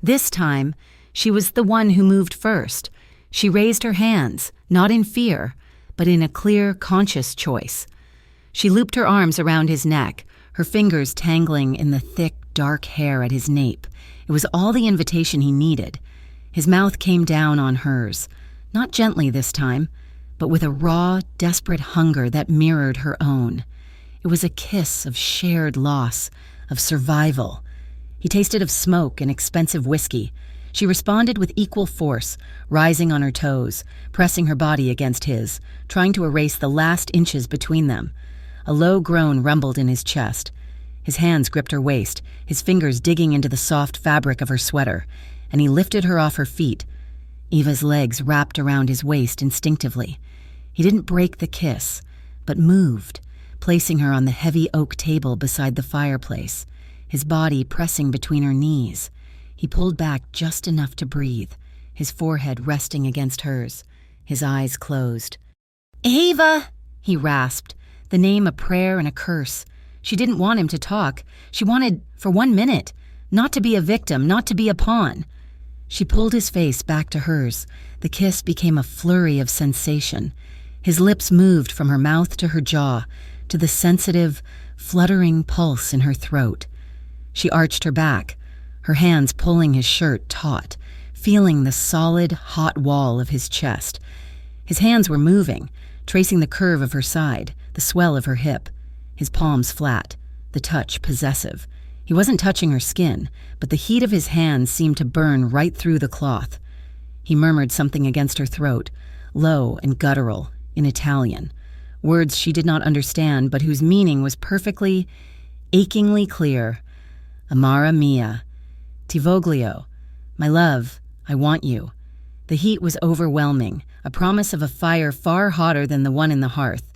This time, she was the one who moved first. She raised her hands, not in fear, but in a clear, conscious choice. She looped her arms around his neck, her fingers tangling in the thick, dark hair at his nape. It was all the invitation he needed. His mouth came down on hers, not gently this time, but with a raw, desperate hunger that mirrored her own. It was a kiss of shared loss, of survival. He tasted of smoke and expensive whiskey. She responded with equal force, rising on her toes, pressing her body against his, trying to erase the last inches between them. A low groan rumbled in his chest. His hands gripped her waist, his fingers digging into the soft fabric of her sweater, and he lifted her off her feet. Eva's legs wrapped around his waist instinctively. He didn't break the kiss, but moved, placing her on the heavy oak table beside the fireplace, his body pressing between her knees. He pulled back just enough to breathe, his forehead resting against hers, his eyes closed. "Ava!" he rasped, the name a prayer and a curse. She didn't want him to talk. She wanted, for 1 minute, not to be a victim, not to be a pawn. She pulled his face back to hers. The kiss became a flurry of sensation. His lips moved from her mouth to her jaw, to the sensitive, fluttering pulse in her throat. She arched her back, her hands pulling his shirt taut, feeling the solid, hot wall of his chest. His hands were moving, tracing the curve of her side, the swell of her hip, his palms flat, the touch possessive. He wasn't touching her skin, but the heat of his hands seemed to burn right through the cloth. He murmured something against her throat, low and guttural, in Italian, words she did not understand but whose meaning was perfectly, achingly clear. "Amara mia, ti voglio, my love, I want you." The heat was overwhelming, a promise of a fire far hotter than the one in the hearth.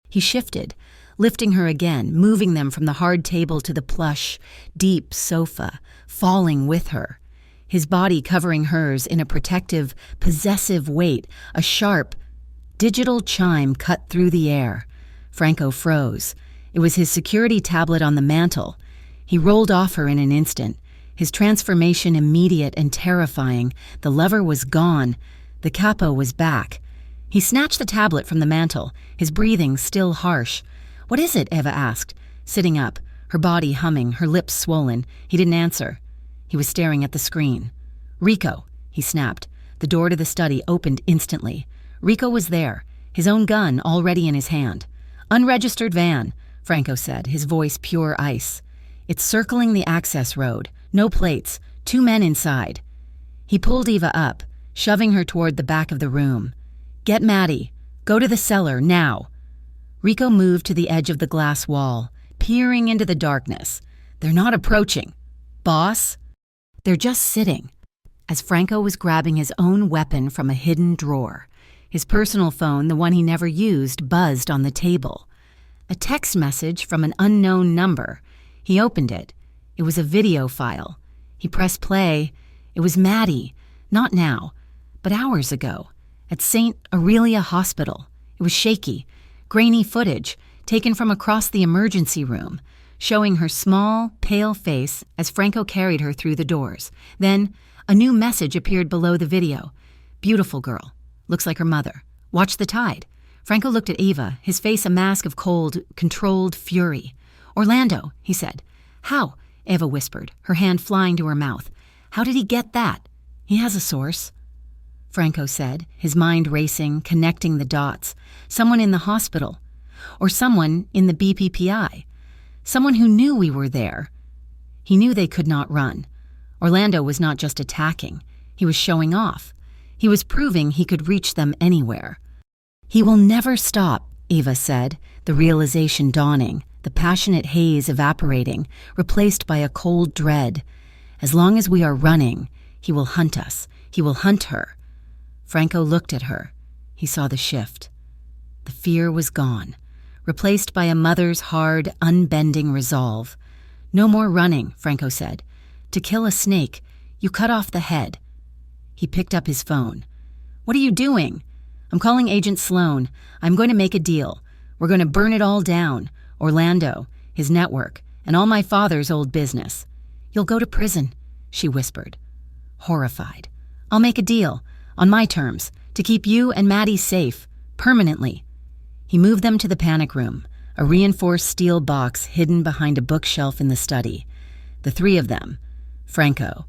He shifted, lifting her again, moving them from the hard table to the plush, deep sofa, falling with her. His body covering hers in a protective, possessive weight, a sharp, digital chime cut through the air. Franco froze. It was his security tablet on the mantel. He rolled off her in an instant, his transformation immediate and terrifying. The lever was gone. The capo was back. He snatched the tablet from the mantel, his breathing still harsh. "What is it?" Eva asked, sitting up, her body humming, her lips swollen. He didn't answer. He was staring at the screen. "Rico," he snapped. The door to the study opened instantly. Rico was there, his own gun already in his hand. "Unregistered van," Franco said, his voice pure ice. "It's circling the access road. No plates. 2 men inside." He pulled Eva up, shoving her toward the back of the room. "Get Maddie. Go to the cellar, now." Rico moved to the edge of the glass wall, peering into the darkness. "They're not approaching. Boss?" "They're just sitting." As Franco was grabbing his own weapon from a hidden drawer, his personal phone, the one he never used, buzzed on the table. A text message from an unknown number. He opened it. It was a video file. He pressed play. It was Maddie, not now, but hours ago, at St. Aurelia Hospital. It was shaky, grainy footage taken from across the emergency room, showing her small, pale face as Franco carried her through the doors. Then, a new message appeared below the video. "Beautiful girl. Looks like her mother. Watch the tide." Franco looked at Eva, his face a mask of cold, controlled fury. "Orlando," he said. "How?" Eva whispered, her hand flying to her mouth. "How did he get that?" "He has a source," Franco said, his mind racing, connecting the dots. "Someone in the hospital. Or someone in the BPPI. Someone who knew we were there." He knew they could not run. Orlando was not just attacking. He was showing off. He was proving he could reach them anywhere. "He will never stop," Eva said, the realization dawning, the passionate haze evaporating, replaced by a cold dread. "As long as we are running, he will hunt us. He will hunt her." Franco looked at her. He saw the shift. The fear was gone. replaced by a mother's hard, unbending resolve. "No more running," Franco said. "To kill a snake, you cut off the head." He picked up his phone. "What are you doing?" "I'm calling Agent Sloan. I'm going to make a deal. We're going to burn it all down. Orlando, his network, and all my father's old business." "You'll go to prison," she whispered, horrified. "I'll make a deal, on my terms, to keep you and Maddie safe, permanently." He moved them to the panic room, a reinforced steel box hidden behind a bookshelf in the study. The three of them, Franco,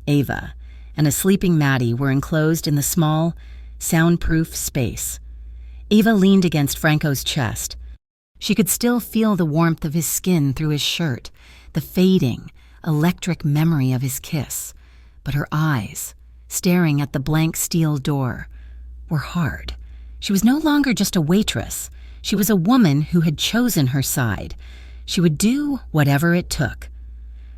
Ava, and a sleeping Maddie, were enclosed in the small, soundproof space. Ava leaned against Franco's chest. She could still feel the warmth of his skin through his shirt, the fading, electric memory of his kiss. But her eyes, staring at the blank steel door, were hard. She was no longer just a waitress. She was a woman who had chosen her side. She would do whatever it took.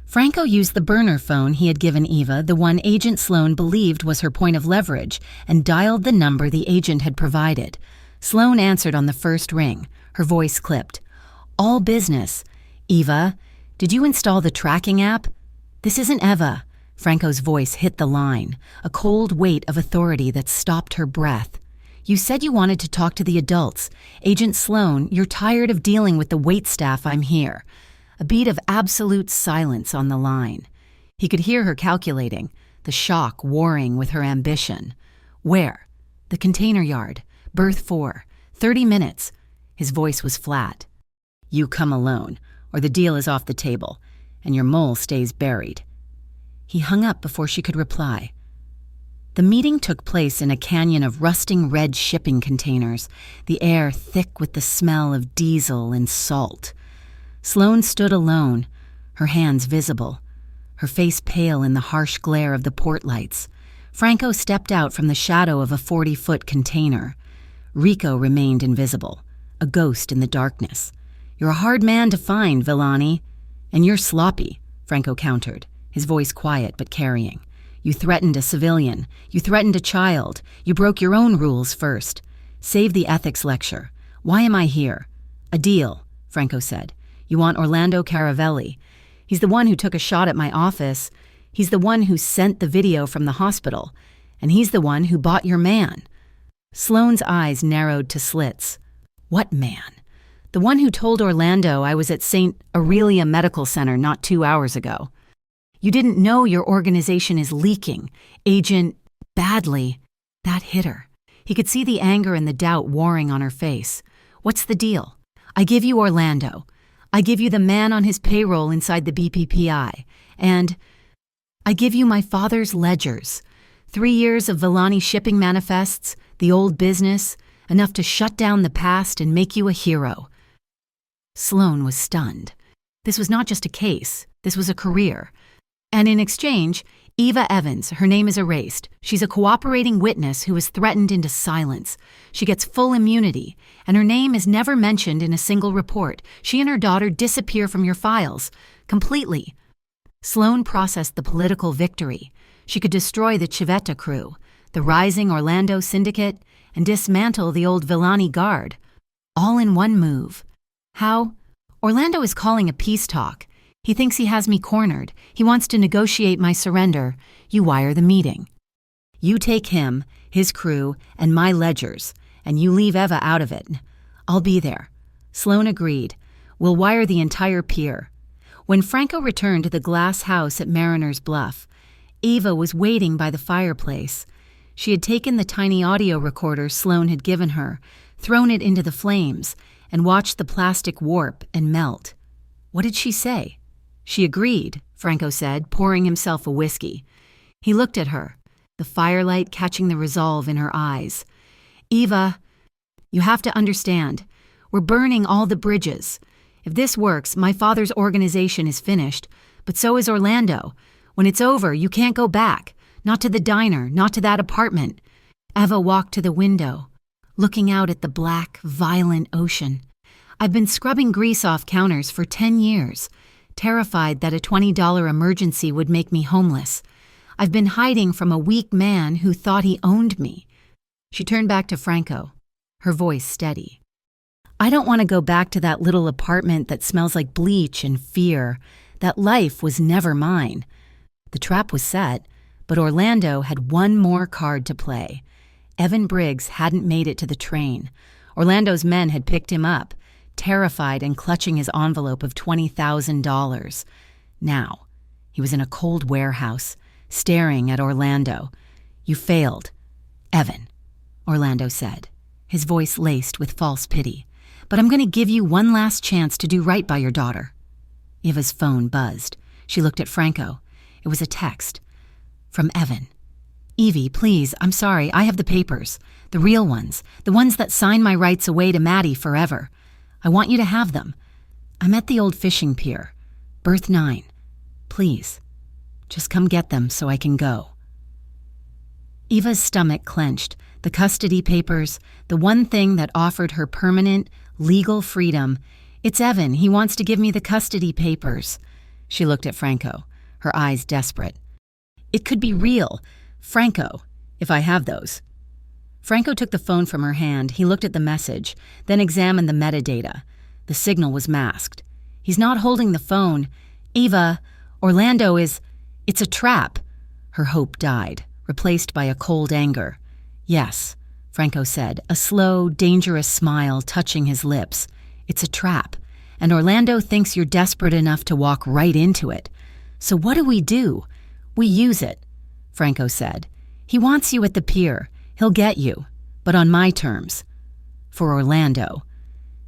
Franco used the burner phone he had given Eva, the one Agent Sloan believed was her point of leverage, and dialed the number the agent had provided. Sloan answered on the first ring. Her voice clipped. "All business. Eva, did you install the tracking app?" "This isn't Eva." Franco's voice hit the line, a cold weight of authority that stopped her breath. "You said you wanted to talk to the adults. Agent Sloan, you're tired of dealing with the waitstaff. I'm here." A beat of absolute silence on the line. He could hear her calculating, the shock warring with her ambition. "Where?" "The container yard. Berth 4. 30 minutes. His voice was flat. "You come alone, or the deal is off the table, and your mole stays buried." He hung up before she could reply. The meeting took place in a canyon of rusting red shipping containers, the air thick with the smell of diesel and salt. Sloan stood alone, her hands visible, her face pale in the harsh glare of the port lights. Franco stepped out from the shadow of a 40-foot container. Rico remained invisible, a ghost in the darkness. "You're a hard man to find, Villani." "And you're sloppy," Franco countered, his voice quiet but carrying. "You threatened a civilian. You threatened a child. You broke your own rules first. Save the ethics lecture. Why am I here?" "A deal," Franco said. "You want Orlando Caravelli. He's the one who took a shot at my office. He's the one who sent the video from the hospital. And he's the one who bought your man." Sloane's eyes narrowed to slits. "What man?" "The one who told Orlando I was at St. Aurelia Medical Center not 2 hours ago." "You didn't know your organization is leaking, Agent badly." That hit her. He could see the anger and the doubt warring on her face. "What's the deal?" "I give you Orlando. I give you the man on his payroll inside the BPPI. And I give you my father's ledgers. 3 years of Villani shipping manifests, the old business, enough to shut down the past and make you a hero." Sloan was stunned. This was not just a case. This was a career. And in exchange, Eva Evans, her name is erased. She's a cooperating witness who was threatened into silence. She gets full immunity, and her name is never mentioned in a single report. She and her daughter disappear from your files, completely. Sloan processed the political victory. She could destroy the Civetta crew, the rising Orlando syndicate, and dismantle the old Villani guard. All in one move. How? Orlando is calling a peace talk. He thinks he has me cornered. He wants to negotiate my surrender. You wire the meeting. You take him, his crew, and my ledgers, and you leave Eva out of it. I'll be there. Sloan agreed. We'll wire the entire pier. When Franco returned to the glass house at Mariner's Bluff, Eva was waiting by the fireplace. She had taken the tiny audio recorder Sloan had given her, thrown it into the flames, and watched the plastic warp and melt. What did she say? "She agreed," Franco said, pouring himself a whiskey. He looked at her, the firelight catching the resolve in her eyes. "Eva, you have to understand. We're burning all the bridges. If this works, my father's organization is finished, but so is Orlando. When it's over, you can't go back. Not to the diner, not to that apartment." Eva walked to the window, looking out at the black, violent ocean. "I've been scrubbing grease off counters for 10 years. Terrified that a $20 emergency would make me homeless. I've been hiding from a weak man who thought he owned me." She turned back to Franco, her voice steady. I don't want to go back to that little apartment that smells like bleach and fear. That life was never mine. The trap was set, but Orlando had one more card to play. Evan Briggs hadn't made it to the train. Orlando's men had picked him up, terrified and clutching his envelope of $20,000. Now, he was in a cold warehouse, staring at Orlando. "You failed, Evan," Orlando said, his voice laced with false pity. "But I'm going to give you one last chance to do right by your daughter." Eva's phone buzzed. She looked at Franco. It was a text. From Evan. "Evie, please, I'm sorry, I have the papers. The real ones. The ones that sign my rights away to Maddie forever. I want you to have them. I'm at the old fishing pier. Berth 9. Please. Just come get them so I can go." Eva's stomach clenched. The custody papers, the one thing that offered her permanent, legal freedom. "It's Evan. He wants to give me the custody papers." She looked at Franco, her eyes desperate. "It could be real. Franco, if I have those." Franco took the phone from her hand. He looked at the message, then examined the metadata. The signal was masked. "He's not holding the phone. Eva, Orlando is... It's a trap." Her hope died, replaced by a cold anger. "Yes," Franco said, a slow, dangerous smile touching his lips. "It's a trap, and Orlando thinks you're desperate enough to walk right into it. So what do? We use it," Franco said. "He wants you at the pier. He'll get you, but on my terms." For Orlando,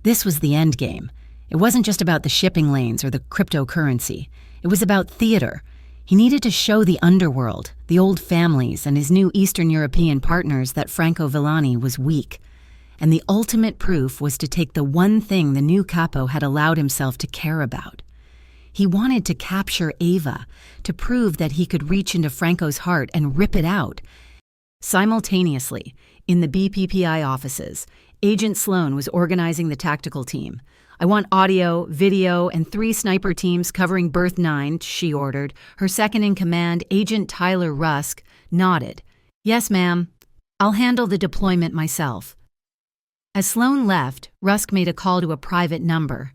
this was the end game. It wasn't just about the shipping lanes or the cryptocurrency. It was about theater. He needed to show the underworld, the old families, and his new Eastern European partners that Franco Villani was weak. And the ultimate proof was to take the one thing the new capo had allowed himself to care about. He wanted to capture Eva, to prove that he could reach into Franco's heart and rip it out. Simultaneously, in the BPPI offices, Agent Sloan was organizing the tactical team. "I want audio, video, and 3 sniper teams covering Berth 9, she ordered. Her second-in-command, Agent Tyler Rusk, nodded. "Yes, ma'am. I'll handle the deployment myself." As Sloan left, Rusk made a call to a private number.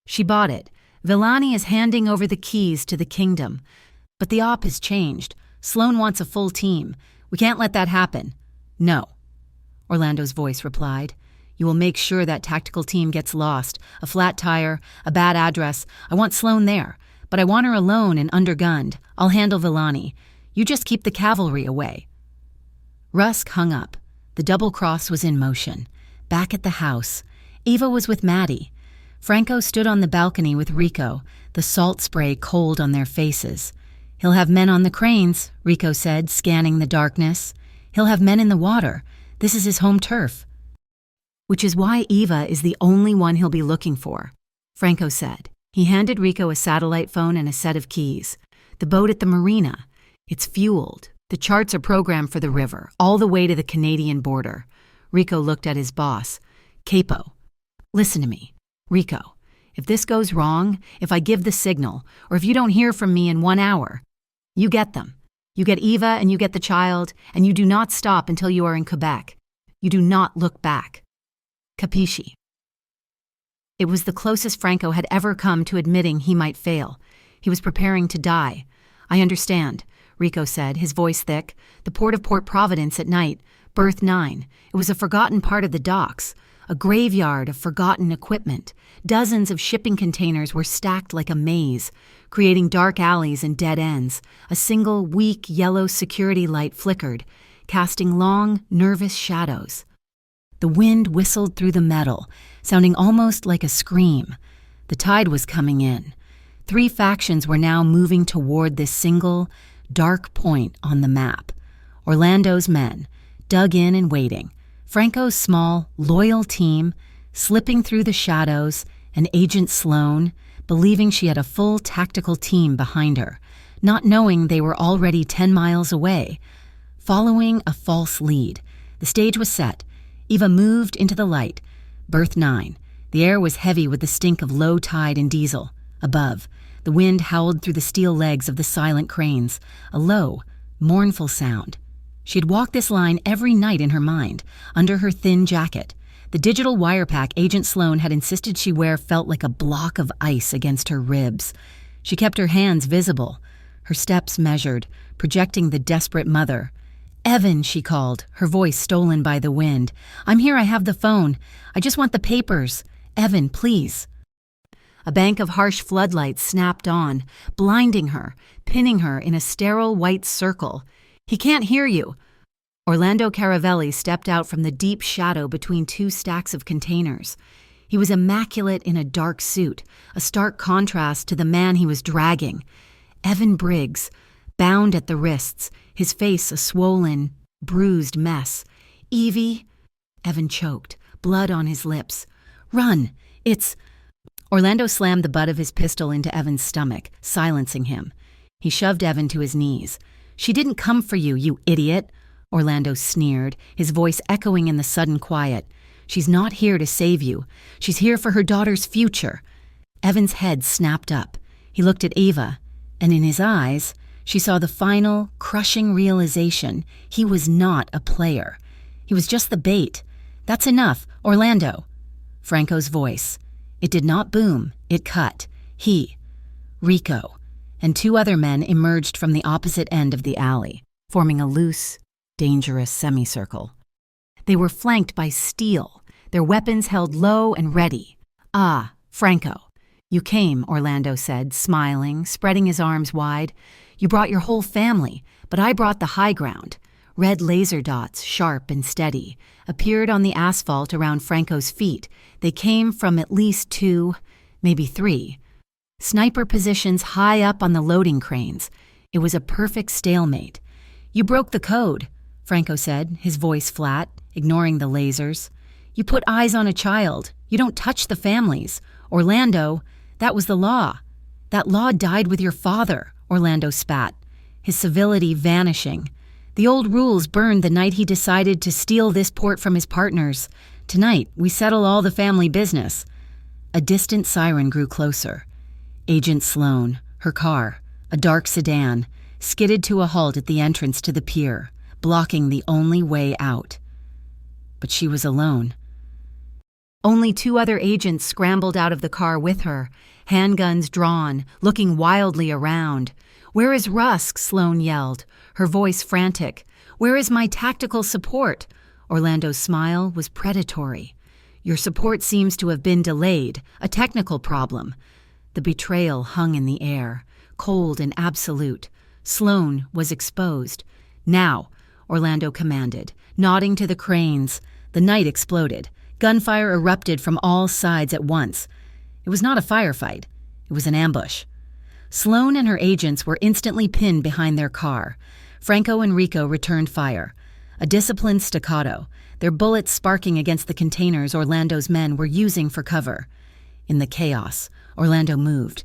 She bought it. "Villani is handing over the keys to the kingdom. But the op has changed. Sloan wants a full team. We can't let that happen." "No," Orlando's voice replied. "You will make sure that tactical team gets lost. A flat tire, a bad address. I want Sloan there, but I want her alone and undergunned. I'll handle Villani. You just keep the cavalry away." Rusk hung up. The double cross was in motion. Back at the house, Eva was with Maddie. Franco stood on the balcony with Rico, the salt spray cold on their faces. "He'll have men on the cranes," Rico said, scanning the darkness. "He'll have men in the water. This is his home turf." "Which is why Eva is the only one he'll be looking for," Franco said. He handed Rico a satellite phone and a set of keys. "The boat at the marina. It's fueled. The charts are programmed for the river, all the way to the Canadian border." Rico looked at his boss. "Capo, listen to me. Rico, if this goes wrong, if I give the signal, or if you don't hear from me in 1 hour, you get them. You get Eva and you get the child, and you do not stop until you are in Quebec. You do not look back. Capisci?" It was the closest Franco had ever come to admitting he might fail. He was preparing to die. "I understand," Rico said, his voice thick. "The port of Port Providence at night, Berth 9. It was a forgotten part of the docks, a graveyard of forgotten equipment. Dozens of shipping containers were stacked like a maze, creating dark alleys and dead ends. A single, weak, yellow security light flickered, casting long, nervous shadows. The wind whistled through the metal, sounding almost like a scream. The tide was coming in. 3 factions were now moving toward this single, dark point on the map. Orlando's men, dug in and waiting. Franco's small, loyal team, slipping through the shadows, and Agent Sloan, believing she had a full tactical team behind her, not knowing they were already 10 miles away. Following a false lead, the stage was set. Eva moved into the light. Berth 9. The air was heavy with the stink of low tide and diesel. Above, the wind howled through the steel legs of the silent cranes, a low, mournful sound. She had walked this line every night in her mind, under her thin jacket. The digital wirepack Agent Sloan had insisted she wear felt like a block of ice against her ribs. She kept her hands visible, her steps measured, projecting the desperate mother. "Evan," she called, her voice stolen by the wind. "I'm here, I have the phone. I just want the papers. Evan, please." A bank of harsh floodlights snapped on, blinding her, pinning her in a sterile white circle. "He can't hear you." Orlando Caravelli stepped out from the deep shadow between two stacks of containers. He was immaculate in a dark suit, a stark contrast to the man he was dragging. Evan Briggs, bound at the wrists, his face a swollen, bruised mess. "Evie," Evan choked, blood on his lips. "Run! It's—" Orlando slammed the butt of his pistol into Evan's stomach, silencing him. He shoved Evan to his knees. "She didn't come for you, you idiot," Orlando sneered, his voice echoing in the sudden quiet. "She's not here to save you. She's here for her daughter's future." Evan's head snapped up. He looked at Eva, and in his eyes, she saw the final, crushing realization he was not a player. He was just the bait. "That's enough, Orlando." Franco's voice. It did not boom, it cut. He, Rico, and two other men emerged from the opposite end of the alley, forming a loose, dangerous semicircle. They were flanked by steel, their weapons held low and ready. "Ah, Franco. You came," Orlando said, smiling, spreading his arms wide. "You brought your whole family, but I brought the high ground." Red laser dots, sharp and steady, appeared on the asphalt around Franco's feet. They came from at least 2, maybe 3. Sniper positions high up on the loading cranes. It was a perfect stalemate. "You broke the code," Franco said, his voice flat, ignoring the lasers. "You put eyes on a child. You don't touch the families. Orlando, that was the law. That law died with your father," Orlando spat, his civility vanishing. "The old rules burned the night he decided to steal this port from his partners. Tonight, we settle all the family business." A distant siren grew closer. Agent Sloan, her car, a dark sedan, skidded to a halt at the entrance to the pier, blocking the only way out. But she was alone. Only 2 other agents scrambled out of the car with her, handguns drawn, looking wildly around. "Where is Rusk?" Sloan yelled, her voice frantic. "Where is my tactical support?" Orlando's smile was predatory. "Your support seems to have been delayed, a technical problem." The betrayal hung in the air, cold and absolute. Sloan was exposed. "Now," Orlando commanded, nodding to the cranes. The night exploded. Gunfire erupted from all sides at once. It was not a firefight. It was an ambush. Sloan and her agents were instantly pinned behind their car. Franco and Rico returned fire. A disciplined staccato, their bullets sparking against the containers Orlando's men were using for cover. In the chaos, Orlando moved.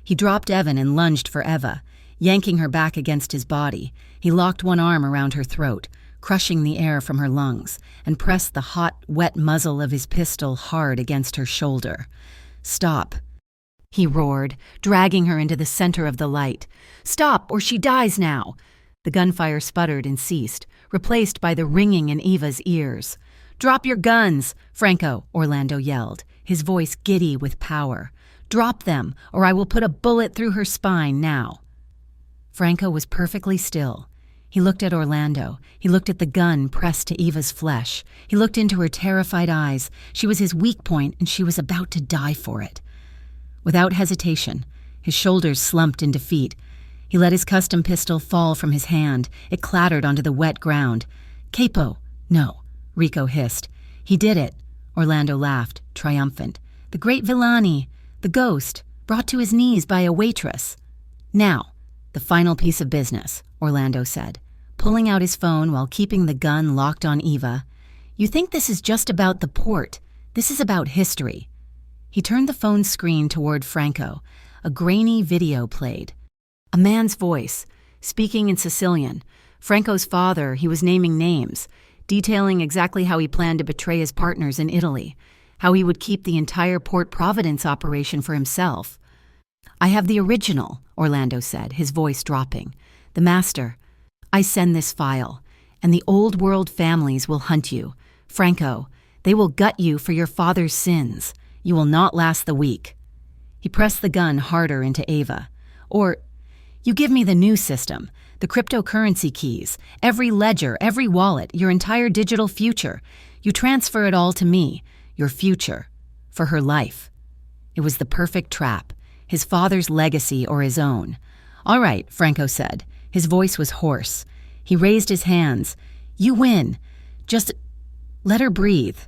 He dropped Evan and lunged for Eva, yanking her back against his body. He locked one arm around her throat, crushing the air from her lungs, and pressed the hot, wet muzzle of his pistol hard against her shoulder. "Stop," he roared, dragging her into the center of the light. "Stop, or she dies now!" The gunfire sputtered and ceased, replaced by the ringing in Eva's ears. "Drop your guns!" Franco, Orlando yelled, his voice giddy with power. "Drop them, or I will put a bullet through her spine now." Franco was perfectly still. He looked at Orlando. He looked at the gun pressed to Eva's flesh. He looked into her terrified eyes. She was his weak point, and she was about to die for it. Without hesitation, his shoulders slumped in defeat. He let his custom pistol fall from his hand. It clattered onto the wet ground. "Capo!" "No," Rico hissed. "He did it." Orlando laughed, triumphant. "The great Villani, the ghost, brought to his knees by a waitress." "Now, the final piece of business," Orlando said, pulling out his phone while keeping the gun locked on Eva. "You think this is just about the port. This is about history." He turned the phone screen toward Franco. A grainy video played. A man's voice, speaking in Sicilian. Franco's father, he was naming names, detailing exactly how he planned to betray his partners in Italy, how he would keep the entire Port Providence operation for himself. "I have the original," Orlando said, his voice dropping. "The master. I send this file, and the old world families will hunt you. Franco, They will gut you for your father's sins. You will not last the week." He pressed the gun harder into Ava. "Or, you give me the new system, the cryptocurrency keys, every ledger, every wallet, your entire digital future. You transfer it all to me, your future, for her life." It was the perfect trap, his father's legacy or his own. "All right," Franco said. His voice was hoarse. He raised his hands. "You win. Just let her breathe.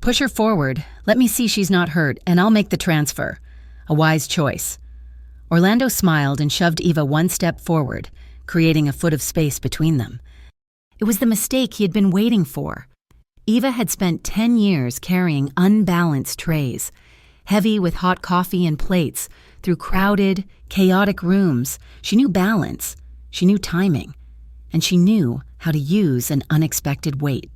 Push her forward. Let me see she's not hurt, and I'll make the transfer." A wise choice. Orlando smiled and shoved Eva one step forward, creating a foot of space between them. It was the mistake he had been waiting for. Eva had spent 10 years carrying unbalanced trays, heavy with hot coffee and plates, through crowded, chaotic rooms. She knew balance, she knew timing, and she knew how to use an unexpected weight.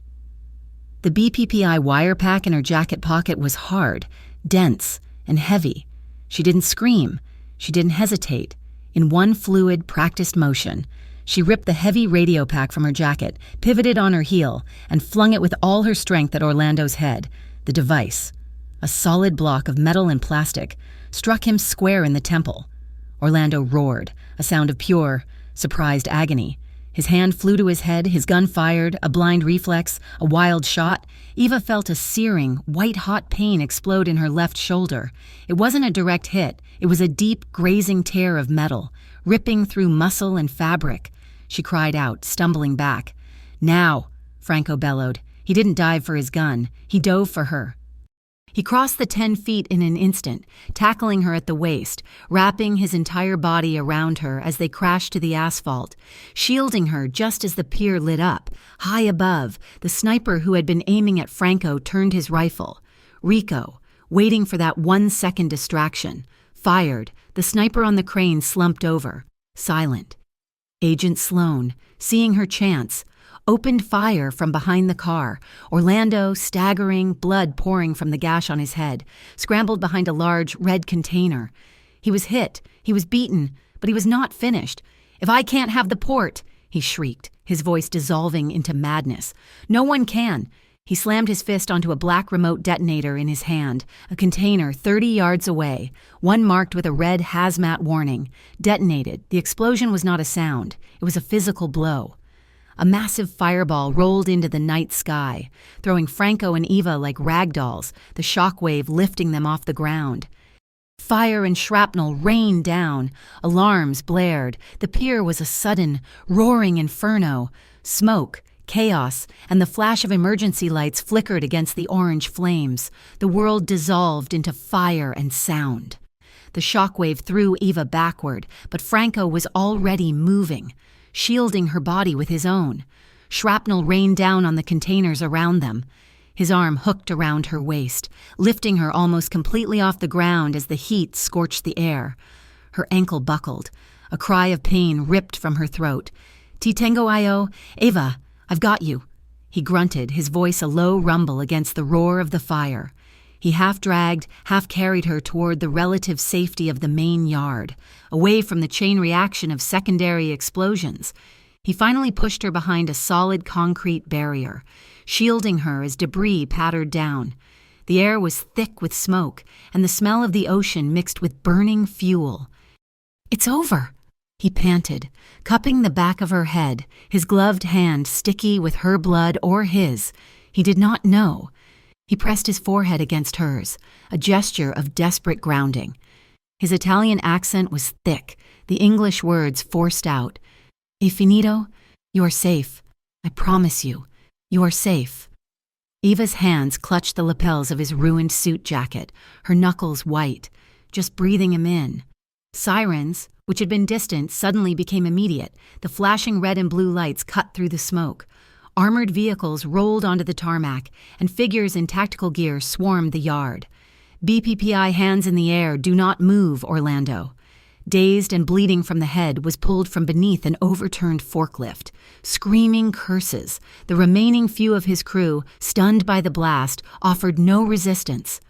The BPPI wire pack in her jacket pocket was hard, dense, and heavy. She didn't scream. She didn't hesitate. In one fluid, practiced motion, she ripped the heavy radio pack from her jacket, pivoted on her heel, and flung it with all her strength at Orlando's head. The device, a solid block of metal and plastic, struck him square in the temple. Orlando roared, a sound of pure, surprised agony. His hand flew to his head, his gun fired, a blind reflex, a wild shot. Eva felt a searing, white-hot pain explode in her left shoulder. It wasn't a direct hit. It was a deep, grazing tear of metal, ripping through muscle and fabric. She cried out, stumbling back. "Now," Franco bellowed. He didn't dive for his gun. He dove for her. He crossed the 10 feet in an instant, tackling her at the waist, wrapping his entire body around her as they crashed to the asphalt, shielding her just as the pier lit up. High above, the sniper who had been aiming at Franco turned his rifle. Rico, waiting for that 1-second distraction, fired. The sniper on the crane slumped over, silent. Agent Sloan, seeing her chance, opened fire from behind the car. Orlando, staggering, blood pouring from the gash on his head, scrambled behind a large red container. He was hit, he was beaten, but he was not finished. "If I can't have the port," he shrieked, his voice dissolving into madness. "No one can." He slammed his fist onto a black remote detonator in his hand, a container 30 yards away, one marked with a red hazmat warning. Detonated. The explosion was not a sound. It was a physical blow. A massive fireball rolled into the night sky, throwing Franco and Eva like rag dolls, the shockwave lifting them off the ground. Fire and shrapnel rained down. Alarms blared. The pier was a sudden, roaring inferno. Smoke, chaos, and the flash of emergency lights flickered against the orange flames. The world dissolved into fire and sound. The shockwave threw Eva backward, but Franco was already moving, shielding her body with his own. Shrapnel rained down on the containers around them. His arm hooked around her waist, lifting her almost completely off the ground as the heat scorched the air. Her ankle buckled. A cry of pain ripped from her throat. "Titengo Io, Eva, I've got you." He grunted, his voice a low rumble against the roar of the fire. He half-dragged, half-carried her toward the relative safety of the main yard, away from the chain reaction of secondary explosions. He finally pushed her behind a solid concrete barrier, shielding her as debris pattered down. The air was thick with smoke, and the smell of the ocean mixed with burning fuel. "It's over," he panted, cupping the back of her head, his gloved hand sticky with her blood or his. He did not know. He pressed his forehead against hers, a gesture of desperate grounding. His Italian accent was thick, the English words forced out. "E finito? You are safe. I promise you. You are safe." Eva's hands clutched the lapels of his ruined suit jacket, her knuckles white, just breathing him in. Sirens, which had been distant, suddenly became immediate. The flashing red and blue lights cut through the smoke. Armored vehicles rolled onto the tarmac, and figures in tactical gear swarmed the yard. BPPI hands in the air, "Do not move, Orlando." Dazed and bleeding from the head, was pulled from beneath an overturned forklift. Screaming curses, the remaining few of his crew, stunned by the blast, offered no resistance.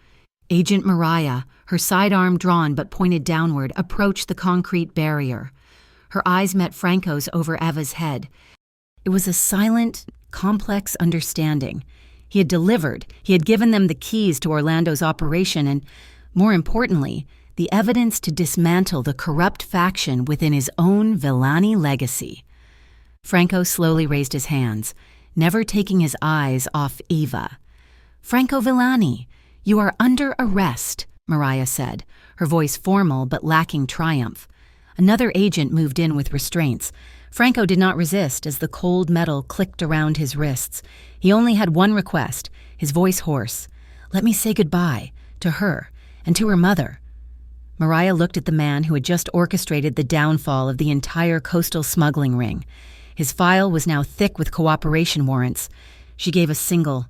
Agent Mariah, her sidearm drawn but pointed downward, approached the concrete barrier. Her eyes met Franco's over Eva's head. It was a silent, complex understanding. He had delivered. He had given them the keys to Orlando's operation and, more importantly, the evidence to dismantle the corrupt faction within his own Villani legacy. Franco slowly raised his hands, never taking his eyes off Eva. "Franco Villani, you are under arrest," Mariah said, her voice formal but lacking triumph. Another agent moved in with restraints. Franco did not resist as the cold metal clicked around his wrists. He only had one request, his voice hoarse. "Let me say goodbye to her and to her mother." Mariah looked at the man who had just orchestrated the downfall of the entire coastal smuggling ring. His file was now thick with cooperation warrants. She gave a single,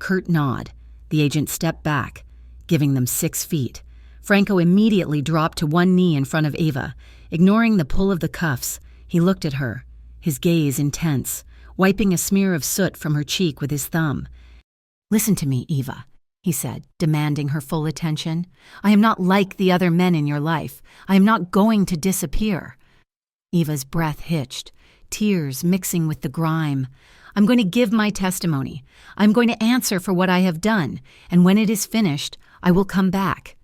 curt nod. The agent stepped back, giving them 6 feet. Franco immediately dropped to one knee in front of Eva. Ignoring the pull of the cuffs, he looked at her, his gaze intense, wiping a smear of soot from her cheek with his thumb. "Listen to me, Eva," he said, demanding her full attention. "I am not like the other men in your life. I am not going to disappear." Eva's breath hitched, tears mixing with the grime. "I'm going to give my testimony. I'm going to answer for what I have done, and when it is finished, I will come back.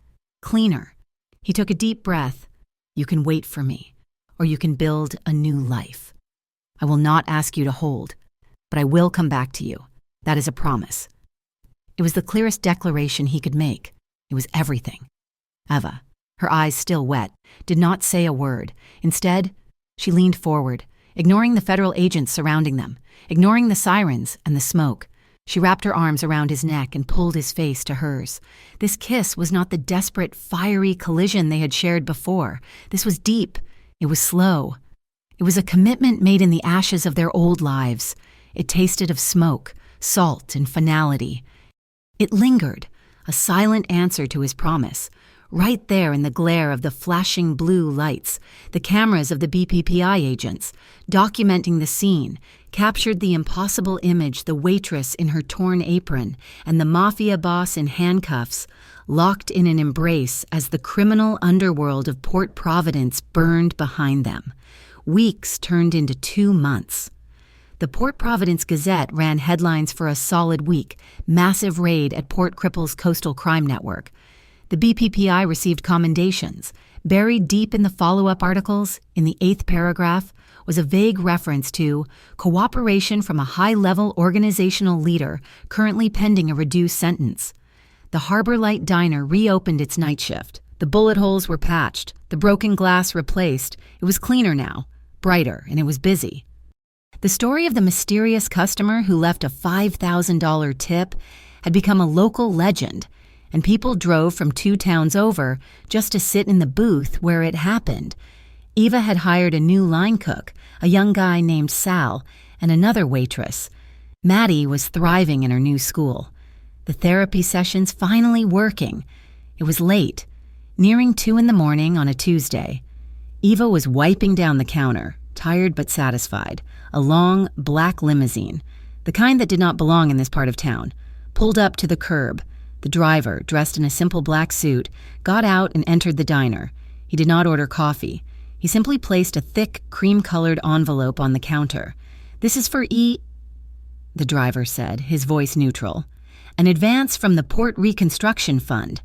Cleaner." He took a deep breath. "You can wait for me, or you can build a new life. I will not ask you to hold, but I will come back to you. That is a promise." It was the clearest declaration he could make. It was everything. Eva, her eyes still wet, did not say a word. Instead, she leaned forward, ignoring the federal agents surrounding them, ignoring the sirens and the smoke. She wrapped her arms around his neck and pulled his face to hers. This kiss was not the desperate, fiery collision they had shared before. This was deep. It was slow. It was a commitment made in the ashes of their old lives. It tasted of smoke, salt, and finality. It lingered, a silent answer to his promise. Right there in the glare of the flashing blue lights, the cameras of the BPPI agents, documenting the scene, captured the impossible image: the waitress in her torn apron and the mafia boss in handcuffs, locked in an embrace as the criminal underworld of Port Providence burned behind them. Weeks turned into 2 months. The Port Providence Gazette ran headlines for a solid week: massive raid at Port Cripple's coastal crime network. The BPPI received commendations. Buried deep in the follow-up articles, in the 8th paragraph, was a vague reference to cooperation from a high-level organizational leader currently pending a reduced sentence. The Harbor Light Diner reopened its night shift. The bullet holes were patched, the broken glass replaced. It was cleaner now, brighter, and it was busy. The story of the mysterious customer who left a $5,000 tip had become a local legend, and people drove from 2 towns over just to sit in the booth where it happened. Eva had hired a new line cook, a young guy named Sal, and another waitress. Maddie was thriving in her new school. The therapy sessions finally working. It was late, nearing 2 in the morning on a Tuesday. Eva was wiping down the counter, tired but satisfied. A long, black limousine, the kind that did not belong in this part of town, pulled up to the curb. The driver, dressed in a simple black suit, got out and entered the diner. He did not order coffee. He simply placed a thick, cream-colored envelope on the counter. "This is for the driver said, his voice neutral. "An advance from the Port Reconstruction Fund."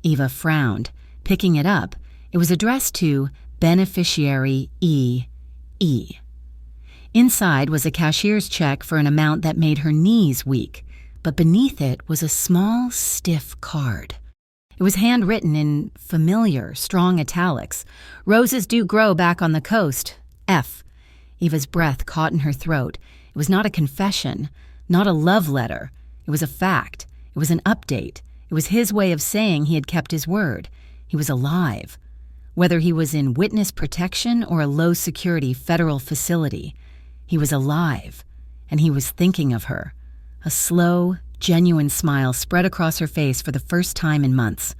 Eva frowned. Picking it up, it was addressed to Beneficiary E.E. Inside was a cashier's check for an amount that made her knees weak, but beneath it was a small, stiff card. It was handwritten in familiar, strong italics. "Roses do grow back on the coast. F." Eva's breath caught in her throat. It was not a confession, not a love letter. It was a fact. It was an update. It was his way of saying he had kept his word. He was alive. Whether he was in witness protection or a low-security federal facility, he was alive, and he was thinking of her. A slow, genuine smile spread across her face for the first time in months.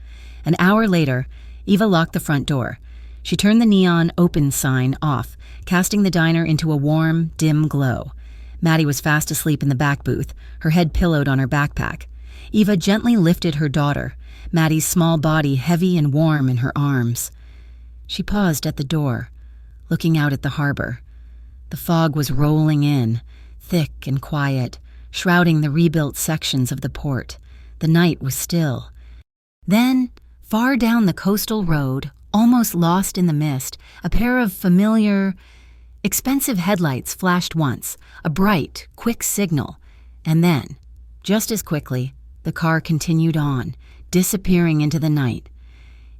An hour later, Eva locked the front door. She turned the neon open sign off, casting the diner into a warm, dim glow. Maddie was fast asleep in the back booth, her head pillowed on her backpack. Eva gently lifted her daughter, Maddie's small body heavy and warm in her arms. She paused at the door, looking out at the harbor. The fog was rolling in, thick and quiet, shrouding the rebuilt sections of the port. The night was still. Then, far down the coastal road, almost lost in the mist, a pair of familiar, expensive headlights flashed once, a bright, quick signal, and then, just as quickly, the car continued on, disappearing into the night.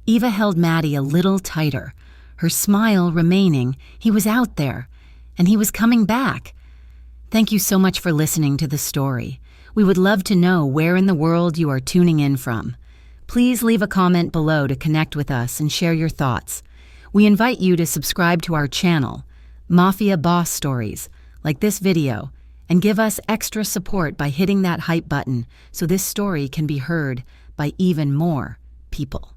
Eva held Maddie a little tighter, her smile remaining. He was out there, and he was coming back. Thank you so much for listening to the story. We would love to know where in the world you are tuning in from. Please leave a comment below to connect with us and share your thoughts. We invite you to subscribe to our channel, Mafia Boss Stories, like this video, and give us extra support by hitting that hype button so this story can be heard by even more people.